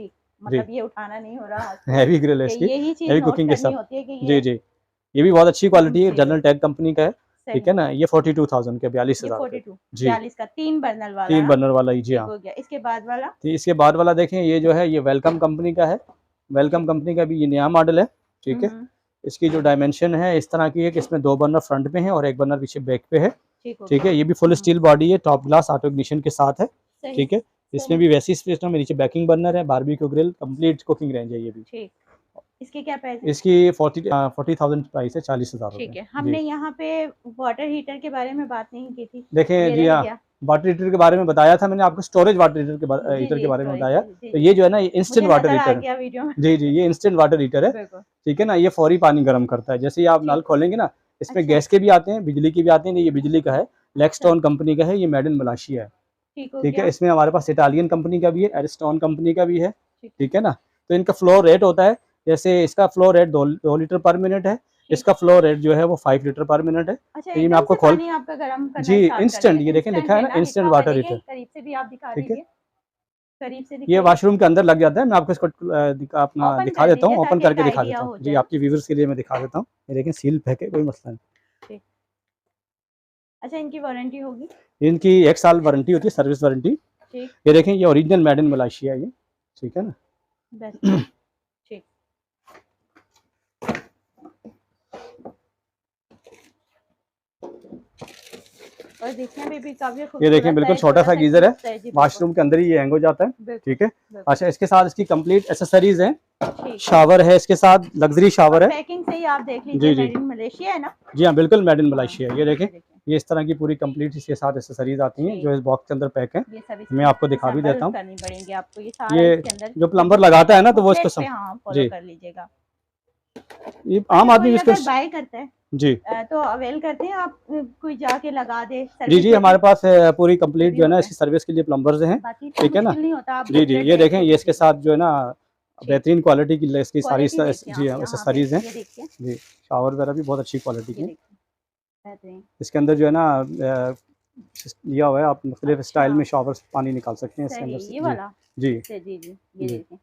मतलब ये उठाना नहीं हो रहा, हैवी ग्रिल है इसकी, हैवी कुकिंग के साथ जी जी। ये भी बहुत अच्छी क्वालिटी है, जनरल टेक कंपनी का है, ठीक है ना। ये 42,000 के 42,000 जी, 42 का 3 बर्नर वाला ही जी हाँ। इसके बाद वाला, इसके बाद वाला देखें, ये जो है ये वेलकम कंपनी का है, वेलकम कंपनी का भी ये नया मॉडल है, ठीक है। इसकी जो डायमेंशन है इस तरह की है कि इसमें 2 बर्नर फ्रंट पे है और 1 बर्नर पीछे बैक पे है, ठीक है। ये भी फुल स्टील बॉडी है, टॉप ग्लास ऑटो इग्निशन के साथ है, ठीक है। इसमें भी वैसी सिस्टम है, नीचे बैकिंग बर्नर है, barbecue grill, complete cooking range है ये भी, ठीक। इसकी क्या प्राइस है? इसकी 40,000 प्राइस है, 40,000 रुपए, ठीक है। हमने यहाँ पे वाटर हीटर के बारे में बात नहीं की थी, देखें जी हाँ। वाटर हीटर के बारे में बताया था मैंने आपको, स्टोरेज वाटर हीटर के बारे में बताया। तो ये जो है ना ये इंस्टेंट वाटर हीटर जी जी, ये इंस्टेंट वाटर हीटर है, ठीक है ना। ये फौरी पानी गर्म करता है, जैसे ही आप नल खोलेंगे ना, इसमें गैस के भी आते हैं, बिजली के भी आते हैं। ये बिजली का है, लेक्सटोन कंपनी का है, ये मेड इन मलेशिया है, ठीक है। इसमें हमारे पास इटालियन कंपनी का भी है, एरिस्टोन कंपनी का भी है, ठीक है ना। तो इनका फ्लो रेट होता है, जैसे इसका फ्लो रेट 2 लीटर पर मिनट है, इसका फ्लो रेट जो है वो 5 लीटर पर मिनट है। अच्छा, ये मैं आपको खोल जी इंस्टेंट, ये देखें लिखा है ना इंस्टेंट वाटर हीटर, करीब से भी आप दिखा ठीक है। करीब से ये वॉशरूम के अंदर लग जाता है, मैं आपको इसको अपना दिखा देता हूँ, ओपन करके दिखा देता हूँ जी, आपकी व्यूअर्स के लिए मैं दिखा देता हूँ। ये देखें सील पैक है, कोई मसला नहीं। अच्छा, इनकी वारंटी होगी? इनकी 1 साल वारंटी होती है, सर्विस वारंटी। ये देखें ये ओरिजिनल मेड इन मलेशिया है ये, ठीक है ना। और देखने में भी काफी ये देखें बिल्कुल छोटा सा गीजर है, वॉशरूम के अंदर ही ये हैंग हो जाता है, ठीक है। अच्छा, इसके साथ इसकी कंप्लीट एसेसरीज हैं, शावर है इसके साथ, लग्जरी शावर है, पैकिंग से ही आप देख लीजिए, मेड इन मलेशिया है ना जी हाँ, बिल्कुल मेड इन मलेशिया। ये देखें ये इस तरह की पूरी कंप्लीट इसके साथ एसेसरीज आती हैं जो इस बॉक्स के अंदर पैक है। मैं आपको दिखा भी देता हूँ। ये जो प्लम्बर लगाता है ना तो वो इसको फॉलो कर लीजिएगा। ये आम आदमी इसको बाय करता है जी, तो अवेल करते हैं आप, कोई जाके लगा दे। जी जी, हमारे पास पूरी कंप्लीट जो है ना इसकी सर्विस के लिए प्लम्बर्स हैं, ठीक है ना। जी जी, ये देखें ये इसके साथ जो है ना बेहतरीन क्वालिटी की इसकी सारी जी एसेसरीज हैं जी। शावर वगैरह भी बहुत अच्छी क्वालिटी की, इसके अंदर जो है ना दिया हुआ है, आप मुख्तलिफ स्टाइल में शावर पानी निकाल सकते हैं इसके अंदर से। ये वाला जी जी जी, ये देखें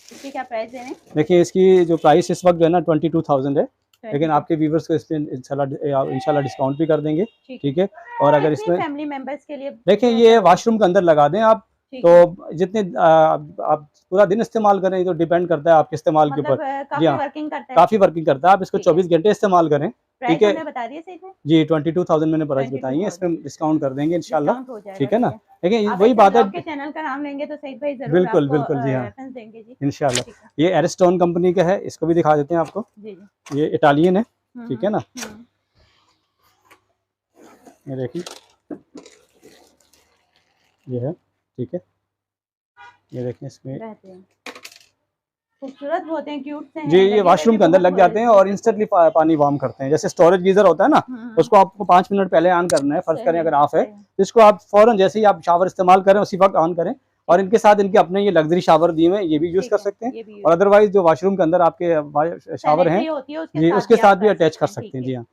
इसकी क्या प्राइस है? देखिए इसकी जो प्राइस इस वक्त जो है ना 22,000 है, लेकिन आपके व्यूवर्स को इस पे इंशाल्लाह डिस्काउंट भी कर देंगे, ठीक है। और अगर इसमें फैमिली मेंबर्स के लिए देखें ये वॉशरूम के अंदर लगा दें आप, तो जितने आप पूरा दिन इस्तेमाल करें तो डिपेंड करता है आपके इस्तेमाल के ऊपर। जी हाँ, काफ़ी वर्किंग करता है, आप इसको 24 घंटे इस्तेमाल करें ठीक है बता दिए सही से? जी 22,000 मैंने प्राइस बताई है, 22,000 इसमें डिस्काउंट कर देंगे इंशाल्लाह, डिस्काउंट हो जाएगा, ठीक है ना। देखिए आप वही ऐसे बात है, ब्लॉग के चैनल का नाम लेंगे तो सईद भाई जरूर बिल्कुल आपको बिल्कुल जी हाँ रेफरेंस देंगे जी। इंशाल्लाह। ठीक है ये एरिस्टोन कंपनी का है, इसको भी दिखा देते हैं आपको, जी जी। ये इटालियन है, ठीक है ना। हम्म। ये देखिए ये है, ठीक है, ये देखिए इसमें बेहतरीन, खूबसूरत बहुत हैं, क्यूट से हैं, जी, ये लगे हुए वॉशरूम भी के अंदर बहुत लग जाते हैं और इंस्टेंटली पानी वार्म करते हैं। जैसे स्टोरेज गीजर होता है ना, उसको आपको 5 मिनट पहले ऑन करना है, फर्ज करें अगर ऑफ है तो इसको आप फौरन जैसे ही आप शावर इस्तेमाल करें उसी वक्त ऑन करें। और इनके साथ इनके अपने ये लग्जरी शावर दिए हुए हैं, ये भी यूज कर सकते हैं। और अदरवाइज जो वॉशरूम के अंदर आपके शावर हैं जी, उसके साथ भी अटैच कर सकते हैं। जी हाँ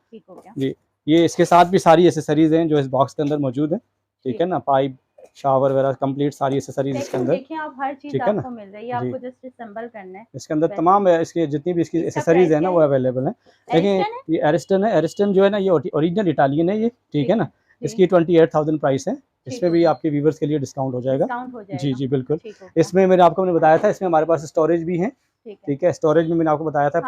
जी, ये इसके साथ भी सारी एसेसरीज हैं जो इस बॉक्स के अंदर मौजूद है, ठीक है ना। पाइप, शावर वगैरह कंप्लीट सारी एसेसरीज इसके अंदर, देखिए आप हर चीज ठीक है ना आपको मिल रही है, आपको जस्ट असेंबल करना है। इसके अंदर तमाम इसके जितनी भी इसकी एसेसरीज है ना वो अवेलेबल है। देखिए ये एरिस्टन है, एरिस्टन जो है ना ये ओरिजिनल इटालियन है ये, ठीक है ना। इसकी 28,000 प्राइस है, इसमें भी आपके व्यूवर्स के लिए डिस्काउंट हो जाएगा। जी जी बिल्कुल। इसमें आपने बताया था, इसमें हमारे पास स्टोरेज भी है, ठीक है। स्टोरेज में मैंने आपको बताया था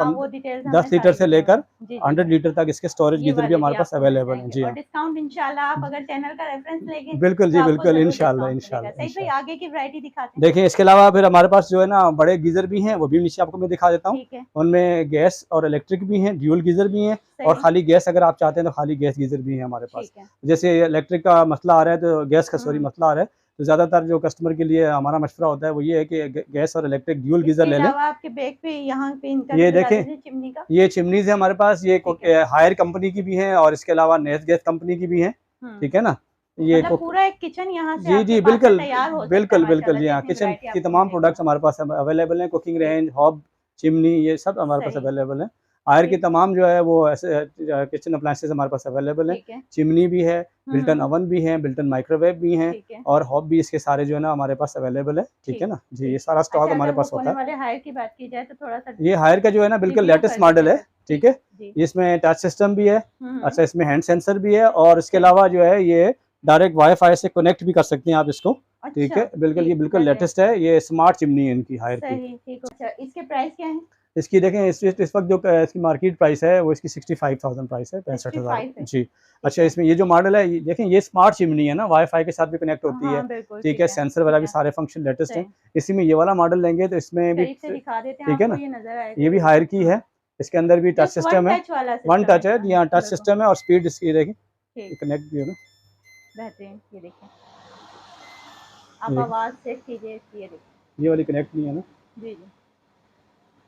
10 लीटर से लेकर 100 लीटर तक इसके स्टोरेज गीजर भी हमारे पास अवेलेबल है। जी हाँ, डिस्काउंट इंशाल्लाह आप अगर चैनल का रेफरेंस लेंगे बिल्कुल जी बिल्कुल, इंशाल्लाह इंशाल्लाह। सही आगे की वैरायटी दिखाते हैं। देखिए इसके अलावा फिर हमारे पास जो है ना बड़े गीजर भी हैं, वो भी नीचे आपको मैं दिखा देता हूँ। उनमें गैस और इलेक्ट्रिक भी हैं, ड्यूल गीजर भी हैं, और खाली गैस अगर आप चाहते हैं तो खाली गैस गीजर भी है हमारे पास। जैसे इलेक्ट्रिक का मसला आ रहा है तो गैस का मसला आ रहा है, तो ज़्यादातर जो कस्टमर के लिए हमारा मशवरा होता है वो ये है कि गैस और इलेक्ट्रिक ड्यूल गीजर ले लें। आपके बैग पे यहाँ पे इनका ये देखें, चिमनी का, ये चिमनीज है हमारे पास, ये हायर कंपनी की भी हैं और इसके अलावा नेस गैस कंपनी की भी हैं, ठीक है ना। ये मतलब पूरा एक किचन यहाँ से जी जी बिल्कुल बिल्कुल है बिल्कुल जी हाँ, किचन की तमाम प्रोडक्ट्स हमारे पास अवेलेबल हैं। कुकिंग रेंज, हॉब, चिमनी, ये सब हमारे पास अवेलेबल है। आयर की तमाम जो है वो ऐसे किचन अप्लायंसेस हमारे पास अवेलेबल है। चिमनी भी है, बिल्टन ओवन भी है, बिल्टन माइक्रोवेव भी हैं, और हॉब भी इसके सारे जो है ना हमारे पास अवेलेबल है, ठीक है ना जी। ये सारा स्टॉक हमारे पास होता है। हायर की बात की जाए तो थोड़ा सा ये हायर का जो है ना बिल्कुल लेटेस्ट मॉडल है, ठीक है। इसमें टच सिस्टम भी है, अच्छा इसमें हैंड सेंसर भी है, और इसके अलावा जो है ये डायरेक्ट वाईफाई से कनेक्ट भी कर सकते हैं आप इसको, ठीक है बिल्कुल। ये बिल्कुल लेटेस्ट है, ये स्मार्ट चिमनी है इनकी हायर की। इसके प्राइस क्या है? इसकी देखें इस वक्त जो इसकी मार्केट प्राइस है वो इसकी 65,000 प्राइस है, 65,000 जी। अच्छा इसमें ये जो मॉडल है देखें, ये स्मार्ट चिमनी है ना, वाईफाई के साथ भी कनेक्ट होती है, ठीक है। सेंसर वाला भी सारे फंक्शन लेटेस्ट है। इसी में ये वाला मॉडल लेंगे तो इसमें भी ठीक है ना, ये भी हायर की है। इसके अंदर भी टच सिस्टम है, 1 टच है, यहाँ टच सिस्टम है, और स्पीड इसकी देखें कनेक्ट भी है ना, बेहतरीन। ये देखिए आप आवाज चेक कीजिए, ये वाली कनेक्ट नहीं है ना जी जी,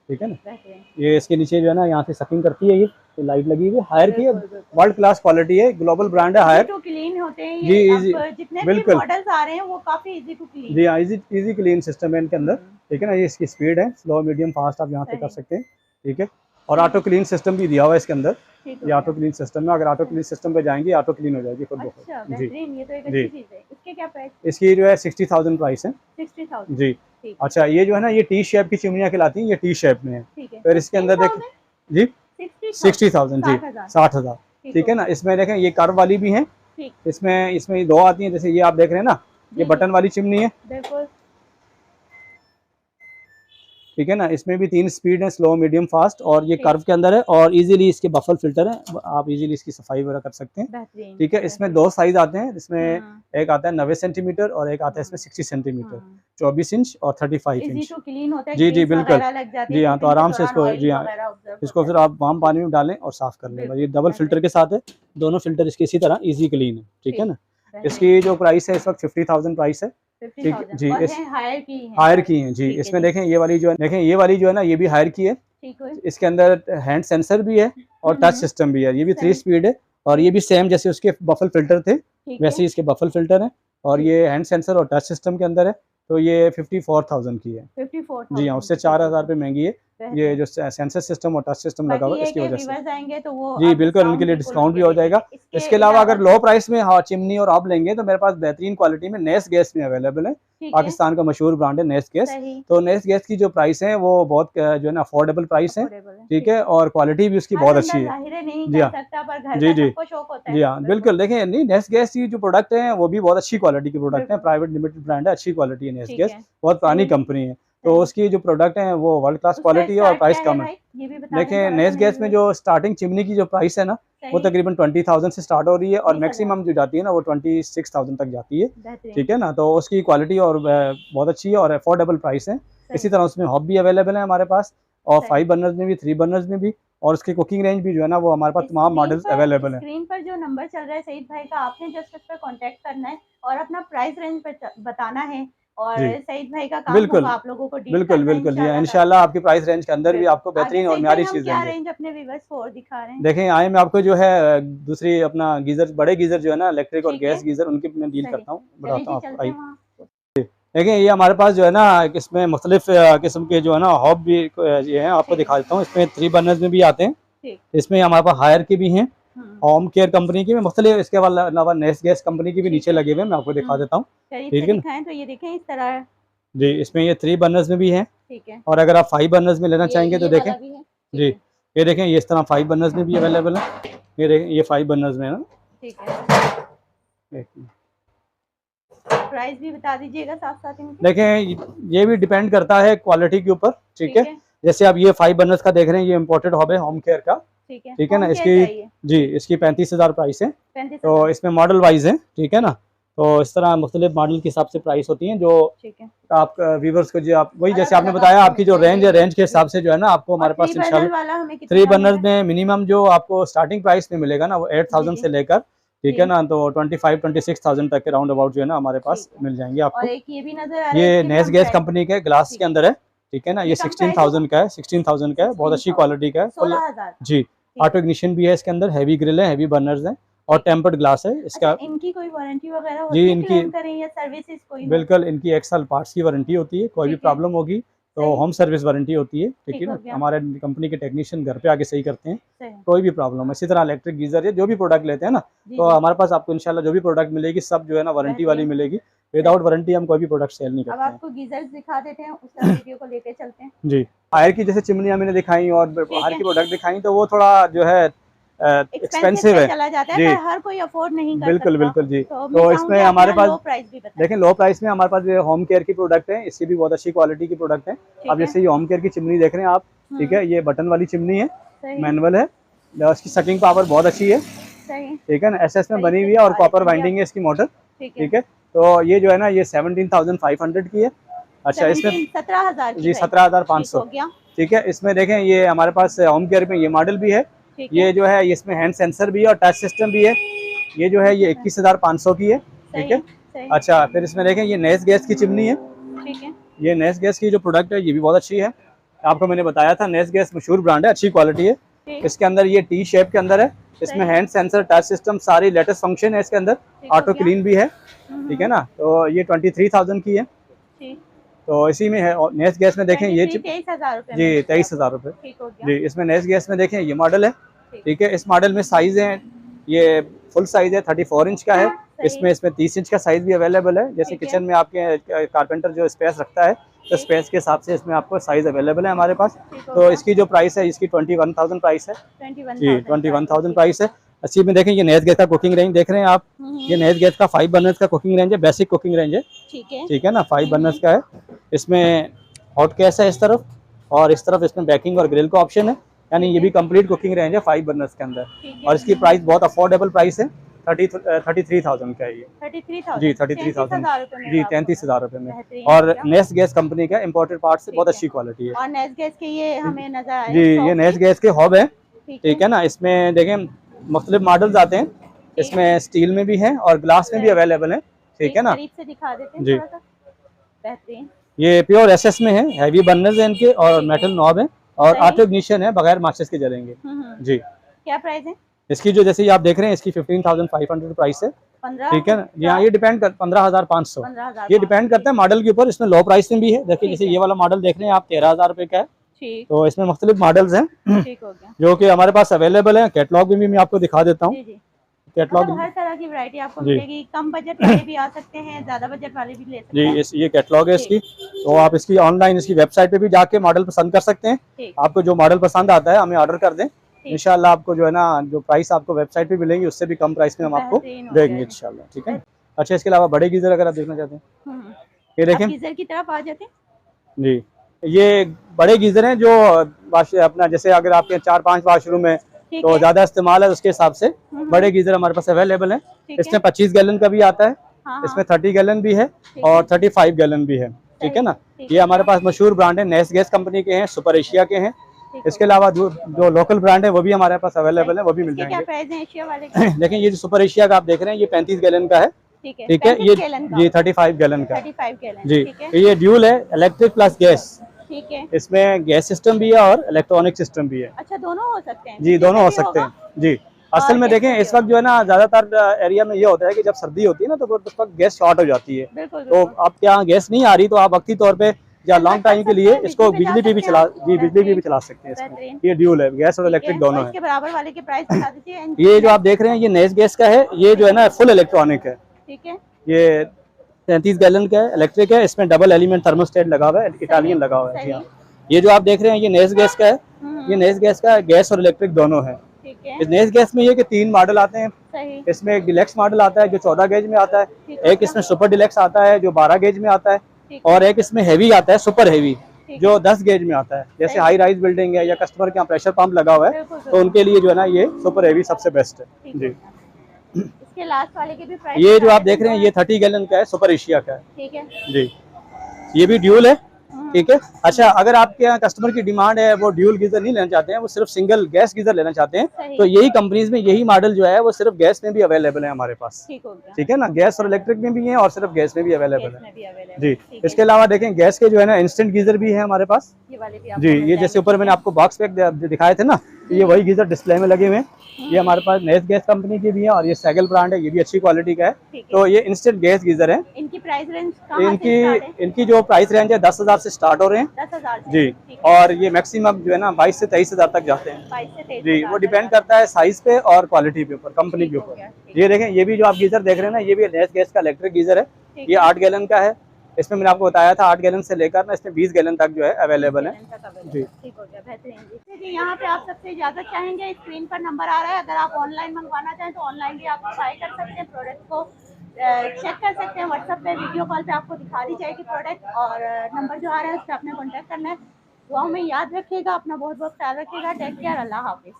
ठीक है ना। ये इसके नीचे जो है ना यहाँ से सकिंग करती है, ये लाइट लगी हुई है, हायर की है, वर्ल्ड क्लास क्वालिटी है, ग्लोबल ब्रांड है हायर। टू क्लीन होते हैं जी, ये, इजी जितने भी बिल्कुल मॉडल्स आ रहे हैं वो काफी इजी टू क्लीन। जी हाँ, इजी क्लीन सिस्टम है इनके अंदर, ठीक है ना। ये इसकी स्पीड है, स्लो मीडियम फास्ट आप यहाँ पे कर सकते हैं, ठीक है। और ऑटो क्लीन सिस्टम भी दिया हुआ है इसके अंदर, ये ऑटो क्लीन सिस्टम है। अगर ऑटो क्लीन सिस्टम पे जाएंगे ऑटो क्लीन हो जाएगी खुद ब खुद। जी ये तो एक अच्छी चीज है। इसके क्या प्राइस? इसकी जो है 60,000 प्राइस है, 60,000 जी। अच्छा ये जो है ना ये टी शेप की चिमनियाँ कहलाती हैं, ये टी शेप में है। फिर इसके अंदर देख जी 60,000 जी, 60,000 ठीक है ना। इसमें देखें ये कर्व वाली भी है, इसमें 2 आती हैं, जैसे ये आप देख रहे हैं ना, ये बटन वाली चिमनी है, ठीक है ना। इसमें भी 3 स्पीड है, स्लो मीडियम फास्ट, और ये कर्व के अंदर है, और इजीली इसके बफल फिल्टर है, आप इजीली इसकी सफाई वगैरह कर सकते हैं, ठीक है। इसमें 2 साइज आते हैं, इसमें एक आता है 90 सेंटीमीटर और एक आता है इसमें 60 सेंटीमीटर, 24 इंच और 35 इंच। जी जी बिल्कुल जी हाँ, तो आराम से इसको जी हाँ इसको फिर आप वार्म पानी में डालें और साफ कर लें। ये डबल फिल्टर के साथ है, दोनों फिल्टर इसके इसी तरह इजी क्लीन है, ठीक है ना। इसकी जो प्राइस है इस वक्त 50,000 प्राइस है, ठीक जी। इस हायर की है जी। इसमें देखें ये वाली जो है, देखें ये वाली जो है ना ये भी हायर की है, इसके अंदर हैंड सेंसर भी है और टच सिस्टम भी है। ये भी 3 स्पीड है, और ये भी सेम जैसे उसके बफल फिल्टर थे वैसे ही इसके बफल फिल्टर है, और ये हैंड सेंसर और टच सिस्टम के अंदर है। तो ये 54,000 की है, 54,000 जी हाँ, उससे 4,000 रुपये महंगी है। ये जो सेंसर सिस्टम और टच सिस्टम लगा हुआ है इसकी वजह से आएंगे तो वो जी बिल्कुल उनके लिए डिस्काउंट भी हो जाएगा। इसके अलावा अगर लो प्राइस में हाँ चिमनी और आप लेंगे तो मेरे पास बेहतरीन क्वालिटी में नेस गैस में अवेलेबल है, पाकिस्तान का मशहूर ब्रांड है नेस गैस। तो नेस गैस की जो प्राइस है वो बहुत जो है ना अफोर्डेबल प्राइस है, ठीक है, और क्वालिटी भी उसकी बहुत अच्छी है। जी हाँ जी जी जी हाँ बिल्कुल। देखें नहीं नेस गैस की जो प्रोडक्ट है वो भी बहुत अच्छी क्वालिटी के प्रोडक्ट है, प्राइवेट लिमिटेड ब्रांड है, अच्छी क्वालिटी है नेस गैस, बहुत पुरानी कंपनी है। तो उसकी जो प्रोडक्ट है वो वर्ल्ड क्लास क्वालिटी है और प्राइस कम है। देखिए नेस गैस में जो स्टार्टिंग चिमनी की जो प्राइस है ना वो तकरीबन 20,000 से स्टार्ट हो रही है और मैक्सिमम जो जाती है ना वो 26,000 तक जाती है, ठीक है ना। तो उसकी क्वालिटी और बहुत अच्छी है और अफोर्डेबल प्राइस है। इसी तरह उसमें हॉब भी अवेलेबल है हमारे पास और 5 बर्नर्स में भी, 3 बर्नर्स में भी, और उसकी कुकिंग रेंज भी जो है ना वो हमारे पास तमाम मॉडल्स अवेलेबल है। स्क्रीन पर जो नंबर चल रहा है सईद भाई का, आपने जस्ट उस पर कांटेक्ट करना है और अपना प्राइस रेंज बताना है और सईद भाई का काम होगा आप लोगों को डील करना है बिल्कुल जी इंशाल्लाह आपकी प्राइस रेंज के अंदर भी आपको बेहतरीन और म्यारी चीज क्या रेंज अपने व्यूअर्स को और दिखा रहे हैं। देखें आए मैं आपको जो है दूसरी अपना गीजर, बड़े गीजर जो है ना इलेक्ट्रिक और गैस गीजर, उनकी मैं डील करता हूँ, बताता हूँ आपको। देखिए ये हमारे पास जो है ना इसमें मुख्तलिफ किस्म के जो है ना हॉब भी ये हैं, आपको दिखा देता हूँ। इसमें 3 बर्नर्स में भी आते हैं, इसमें हमारे पास हायर के भी हैं, होम केयर कंपनी की भी मुख्तलिफ, इसके अलावा नेस गैस कंपनी की भी नीचे लगे हुए हैं, मैं आपको दिखा देता हूँ। ठीक है तो ये देखें इस तरह जी, इसमें ये 3 बर्नर्स में भी हैं, ठीक है। और अगर आप 5 बर्नर्स में लेना चाहेंगे तो देखें जी, ये देखें ये इस तरह 5 बर्नर्स में भी अवेलेबल है। ये देखें ये 5 बर्नर्स में है ना, ठीक है। प्राइस भी बता दीजिएगा साथ साथ इनके। देखें ये भी डिपेंड करता है क्वालिटी के ऊपर, ठीक है। जैसे आप ये 5 बर्नर्स का देख रहे हैं, ये इम्पोर्टेड हॉब है होम केयर का, ठीक है ना। इसकी जी इसकी 35,000 प्राइस है, तो इसमें मॉडल वाइज है, ठीक है ना। तो इस तरह मुख्तलिफ मॉडल के हिसाब से प्राइस होती हैं, जो आप व्यूवर्स को जो आप वही जैसे आपने बताया आपकी जो रेंज है, रेंज के हिसाब से जो है ना आपको हमारे पास इंशाल्लाह 3 बर्नर्स में मिनिमम जो आपको स्टार्टिंग प्राइस में मिलेगा ना वो 8,000 से लेकर, ठीक है ना, तो 25-26,000 तक के राउंड अबाउट जो है ना हमारे पास मिल जाएंगे आपको। और एक ये भी नजर आ रहा है, ये नेस गैस कंपनी के ग्लास के अंदर है, ठीक है ना। ये 16,000 का है, 16,000 का है, बहुत अच्छी क्वालिटी का है 16,000 जी। ऑटो इग्निशन भी है इसके अंदर, हैवी ग्रिल है, हैवी बर्नर्स हैं और टेम्पर्ड ग्लास है इसका। इनकी कोई वारंटी वगैरह होती जी है इनकी करें या सर्विसेज कोई? बिल्कुल इनकी 1 साल पार्ट्स की वारंटी होती है, कोई भी प्रॉब्लम होगी तो होम सर्विस वारंटी होती है, ठीक है ना। हमारे कंपनी के टेक्नीशियन घर पे आके सही करते हैं, कोई भी प्रॉब्लम है। इसी तरह इलेक्ट्रिक गीजर है, जो भी प्रोडक्ट लेते हैं ना तो हमारे पास आपको इंशाल्लाह जो भी प्रोडक्ट मिलेगी सब जो है ना वारंटी वाली मिलेगी। विदाउट वारंटी हम कोई भी प्रोडक्ट सेल नहीं करते। अब आपको गीजर्स दिखा देते हैं, उस वीडियो को लेके चलते हैं जी। फायर की जैसे चिमनियां मैंने दिखाई और बाहर की प्रोडक्ट दिखाई, तो वो थोड़ा जो है एक्सपेंसिव है, चला जाता है, हर कोई अफोर्ड नहीं कर बिल्कुल सकता। बिल्कुल जी। तो इसमें हमारे पास देखें लो प्राइस में हमारे पास होम केयर की प्रोडक्ट है, इसकी भी बहुत अच्छी क्वालिटी की प्रोडक्ट है। अब जैसे ये होम केयर की चिमनी देख रहे हैं आप, ठीक है, ये बटन वाली चिमनी है, मैनुअल है, उसकी सकिंग पावर बहुत अच्छी है, ठीक है ना। SS में बनी हुई है और कॉपर वाइंडिंग है इसकी मोटर, ठीक है। तो ये जो है ना ये 17,500 की है। अच्छा इसमें 17,000 जी 17,500, ठीक है। इसमें देखें ये हमारे पास होम केयर में ये मॉडल भी है, ये जो है इसमें हैंड सेंसर भी है और टच सिस्टम भी है। ये जो है ये 21,500 की है, ठीक है। अच्छा फिर इसमें देखें ये नेस गैस की चिमनी है, ठीक है। ये नेस गैस की जो प्रोडक्ट है ये भी बहुत अच्छी है, आपको मैंने बताया था नेस गैस मशहूर ब्रांड है, अच्छी क्वालिटी है। इसके अंदर ये T शेप के अंदर है, इसमें हैंड सेंसर, टच सिस्टम, सारी लेटेस्ट फंक्शन है इसके अंदर, ऑटो क्लीन भी है, ठीक है ना। तो ये 23,000 की है, तो इसी में है। और नेस गैस में देखें ये 23,000 रुपए जी 23,000 रुपए जी। इसमें नेस गैस में देखें ये मॉडल है, ठीक है। इस मॉडल में साइज है, ये फुल साइज है 34 इंच का है, इसमें 30 इंच का साइज भी अवेलेबल है। जैसे किचन में आपके कारपेंटर जो स्पेस रखता है तो स्पेस के हिसाब से इसमें आपको साइज अवेलेबल है हमारे पास। तो इसकी जो प्राइस है इसकी 21,000 प्राइस है जी, 21,000 प्राइस है। अच्छी में देखें ये नेस गैस का कुकिंग रेंज देख रहे हैं आप, ये नेस गैस का 5 बर्नर्स का कुकिंग रेंज है, बेसिक कुकिंग रेंज है, ठीक है ना। 5 बर्नर्स का है, इसमें हॉट गैस है इस तरफ और इस तरफ इसमें बेकिंग और ग्रिल का ऑप्शन है, यानी ये भी कंप्लीट कुकिंग रेंज है 5 बर्नर्स के अंदर। और इसकी प्राइस बहुत अफोर्डेबल प्राइस है, 33,000 का है ये जी, 33,000 जी, 33,000 रुपए में। और नेस गैस कंपनी का इम्पोर्टेड पार्ट से बहुत अच्छी क्वालिटी है। और नेस गैस के ये हमें नजर आए जी, ये नेस गैस के हॉब है, ठीक है ना। इसमें देखें मुख्तलिफ मॉडल्स आते हैं, इसमें स्टील में भी है और ग्लास में भी अवेलेबल है, ठीक है ना। दिखा देते हैं जी, बेहतरीन। ये प्योर SS में है, हैवी बर्नर्स हैं इनके और मेटल नॉब है और ऑटो इग्निशन है, बगैर माचिस के जलेंगे जी। क्या प्राइस है इसकी? जो जैसे आप देख रहे हैं इसकी 15,500 प्राइस है, ठीक है ना। यहाँ ये डिपेंड कर 15,500, ये डिपेंड करता है मॉडल के ऊपर। इसमें लो प्राइस में भी है, देखिए जैसे ये वाला मॉडल देख रहे हैं आप 13,000 रुपए का है, तो इसमें मुख्तलिफ मॉडल्स हैं जो कि हमारे पास अवेलेबल है। कैटलॉग भी मैं आपको दिखा देता हूँ, कैटलॉग हर तरह की वैरायटी आपको मिलेगी, कम बजट वाले भी आ सकते हैं, ज्यादा बजट वाले भी ले सकते हैं जी। ये कैटलॉग है इसकी, तो आप इसकी ऑनलाइन इसकी वेबसाइट पे भी जाके मॉडल पसंद कर सकते हैं। आपको जो मॉडल पसंद आता है हमें ऑर्डर कर दें, इंशाल्लाह आपको जो है ना जो प्राइस आपको वेबसाइट पे मिलेंगी उससे भी कम प्राइस में हम आपको देंगे इंशाल्लाह, ठीक है। अच्छा इसके अलावा बड़े गीजर अगर आप देखना चाहते हैं, ये देखें गीजर की तरफ आ जाते हैं जी, ये बड़े गीजर हैं जो अपना जैसे अगर आपके 4-5 वाशरूम है ठीक तो है। ज्यादा इस्तेमाल है, उसके हिसाब से बड़े गीजर हमारे पास अवेलेबल हैं। ठीक इसमें है। 25 गैलन का भी आता है, हाँ, इसमें हाँ। 30 गैलन भी है ठीक और है। 35 गैलन भी है। ठीक है ना। ठीक ये है। हमारे पास मशहूर ब्रांड है, नेस गैस कंपनी के हैं, सुपर एशिया के हैं। ठीक इसके हो अलावा जो लोकल ब्रांड है वो भी हमारे पास अवेलेबल है, वो भी मिल इसके क्या जाएंगे। प्राइस है एशिया वाले के? लेकिन ये जो सुपर एशिया का आप देख रहे हैं ये 35 गैलन का है। ठीक है। ठीक है, 35 ये गैलन का? जी 35 गैलन का 35 गैलन। जी। ठीक है। ये ड्यूल है, इलेक्ट्रिक प्लस गैस। ठीक है। इसमें गैस सिस्टम भी है और इलेक्ट्रॉनिक सिस्टम भी है। अच्छा, दोनों हो सकते हैं? जी, दोनों हो सकते हैं जी। असल में गैस देखें में भी इस वक्त जो है ना ज्यादातर एरिया में ये होता है कि जब सर्दी होती है ना तो उस वक्त गैस शॉर्ट हो जाती है। बिल्कुल, तो बिल्कुल। आपके यहाँ गैस नहीं आ रही तो आप वक्ती तौर पे या लॉन्ग टाइम के लिए इसको बिजली पे भी चला चला सकते हैं इसमें। ये ड्यूल है, गैस और इलेक्ट्रिक दोनों है। इसके बराबर वाले के प्राइस बता दीजिए। ये जो आप देख रहे हैं ये नेस गैस का है, ये जो है ना फुल इलेक्ट्रॉनिक है। ठीक है। ये 33 गैलन का है, इलेक्ट्रिक है। इसमें डबल एलिमेंट थर्मोस्टेट लगा हुआ है, इटालियन लगा हुआ है जी हाँ। ये जो आप देख रहे हैं ये नेस गैस का है। ये नेस गैस का गैस और इलेक्ट्रिक दोनों है। ठीक है। इस नेस गैस में ये कि 3 मॉडल आते हैं। सही। इसमें एक डिलेक्स मॉडल आता है जो 14 गेज में आता है, ठीक है। एक इसमें सुपर डिलेक्स आता है जो 12 गेज में आता है, ठीक है। और एक इसमें हेवी आता है, सुपर हेवी, ठीक जो 10 गेज में आता है। जैसे सही। हाई राइज बिल्डिंग है या कस्टमर के यहाँ प्रेशर पंप लगा हुआ है बिल्कुल, तो बिल्कुल। उनके लिए जो है ना ये सुपर हेवी सबसे बेस्ट है ठीक जी। है। इसके लास्ट वाले के भी प्राइस ये जो आप देख रहे हैं ये 30 गैलन का है, सुपर एशिया का है ठीक है। जी। ये भी ड्यूल है। ठीक है। अच्छा, अगर आपके यहाँ कस्टमर की डिमांड है वो ड्यूल गीजर नहीं लेना चाहते हैं, वो सिर्फ सिंगल गैस गीजर लेना चाहते हैं, सही। तो यही कंपनीज में यही मॉडल जो है वो सिर्फ गैस में भी अवेलेबल है हमारे पास। ठीक हो गया। ठीक है ना, गैस और इलेक्ट्रिक में भी है और सिर्फ गैस में भी अवेलेबल गैस है में भी अवेलेबल जी। ठीक है। इसके अलावा देखें गैस के जो है ना इंस्टेंट गीजर भी है हमारे पास ये वाले भी आपको जी। मिल ये जाएंगे। जैसे ऊपर मैंने आपको बॉक्स पैक दिखाए थे ना, ये वही गीजर डिस्प्ले में लगे हुए हैं। ये हमारे पास नेस गैस कंपनी की भी है और ये सैगल ब्रांड है, ये भी अच्छी क्वालिटी का है। ठीक है। तो ये इंस्टेंट गैस गीजर है। इनकी प्राइस रेंज कहाँ से स्टार्ट है? इनकी जो प्राइस रेंज है 10,000 से स्टार्ट हो रहे हैं 10,000 से? जी। ठीक है। और ये मैक्सिमम जो है ना 22 से 23,000 तक जाते हैं 22 से 23 जी। वो डिपेंड करता है साइज पे और क्वालिटी के ऊपर, कंपनी के ऊपर। ये देखें, ये भी जो आप गीजर देख रहे हैं ना ये भी नेस गैस का इलेक्ट्रिक गीजर है। ये 8 गैलन का है। इसमें मैंने आपको बताया था 8 गैलन से लेकर ना इसमें 20 गैलन तक जो है अवेलेबल है जी। ठीक हो गया, बेहतरीन जी। यहाँ पे आप सबसे इजाजत चाहेंगे, स्क्रीन पर नंबर आ रहा है, अगर आप ऑनलाइन मंगवाना चाहें तो ऑनलाइन भी आप ट्राई कर सकते हैं, प्रोडक्ट को चेक कर सकते हैं। व्हाट्सएप पे वीडियो कॉल पे आपको दिखा दी जाएगी प्रोडक्ट, और नंबर जो आ रहा है उस पर आपने कॉन्टैक्ट करना है। दुआओं में याद रखिएगा, अपना बहुत बहुत ख्याल रखिएगा। टेक केयर, अल्लाह हाफिज़।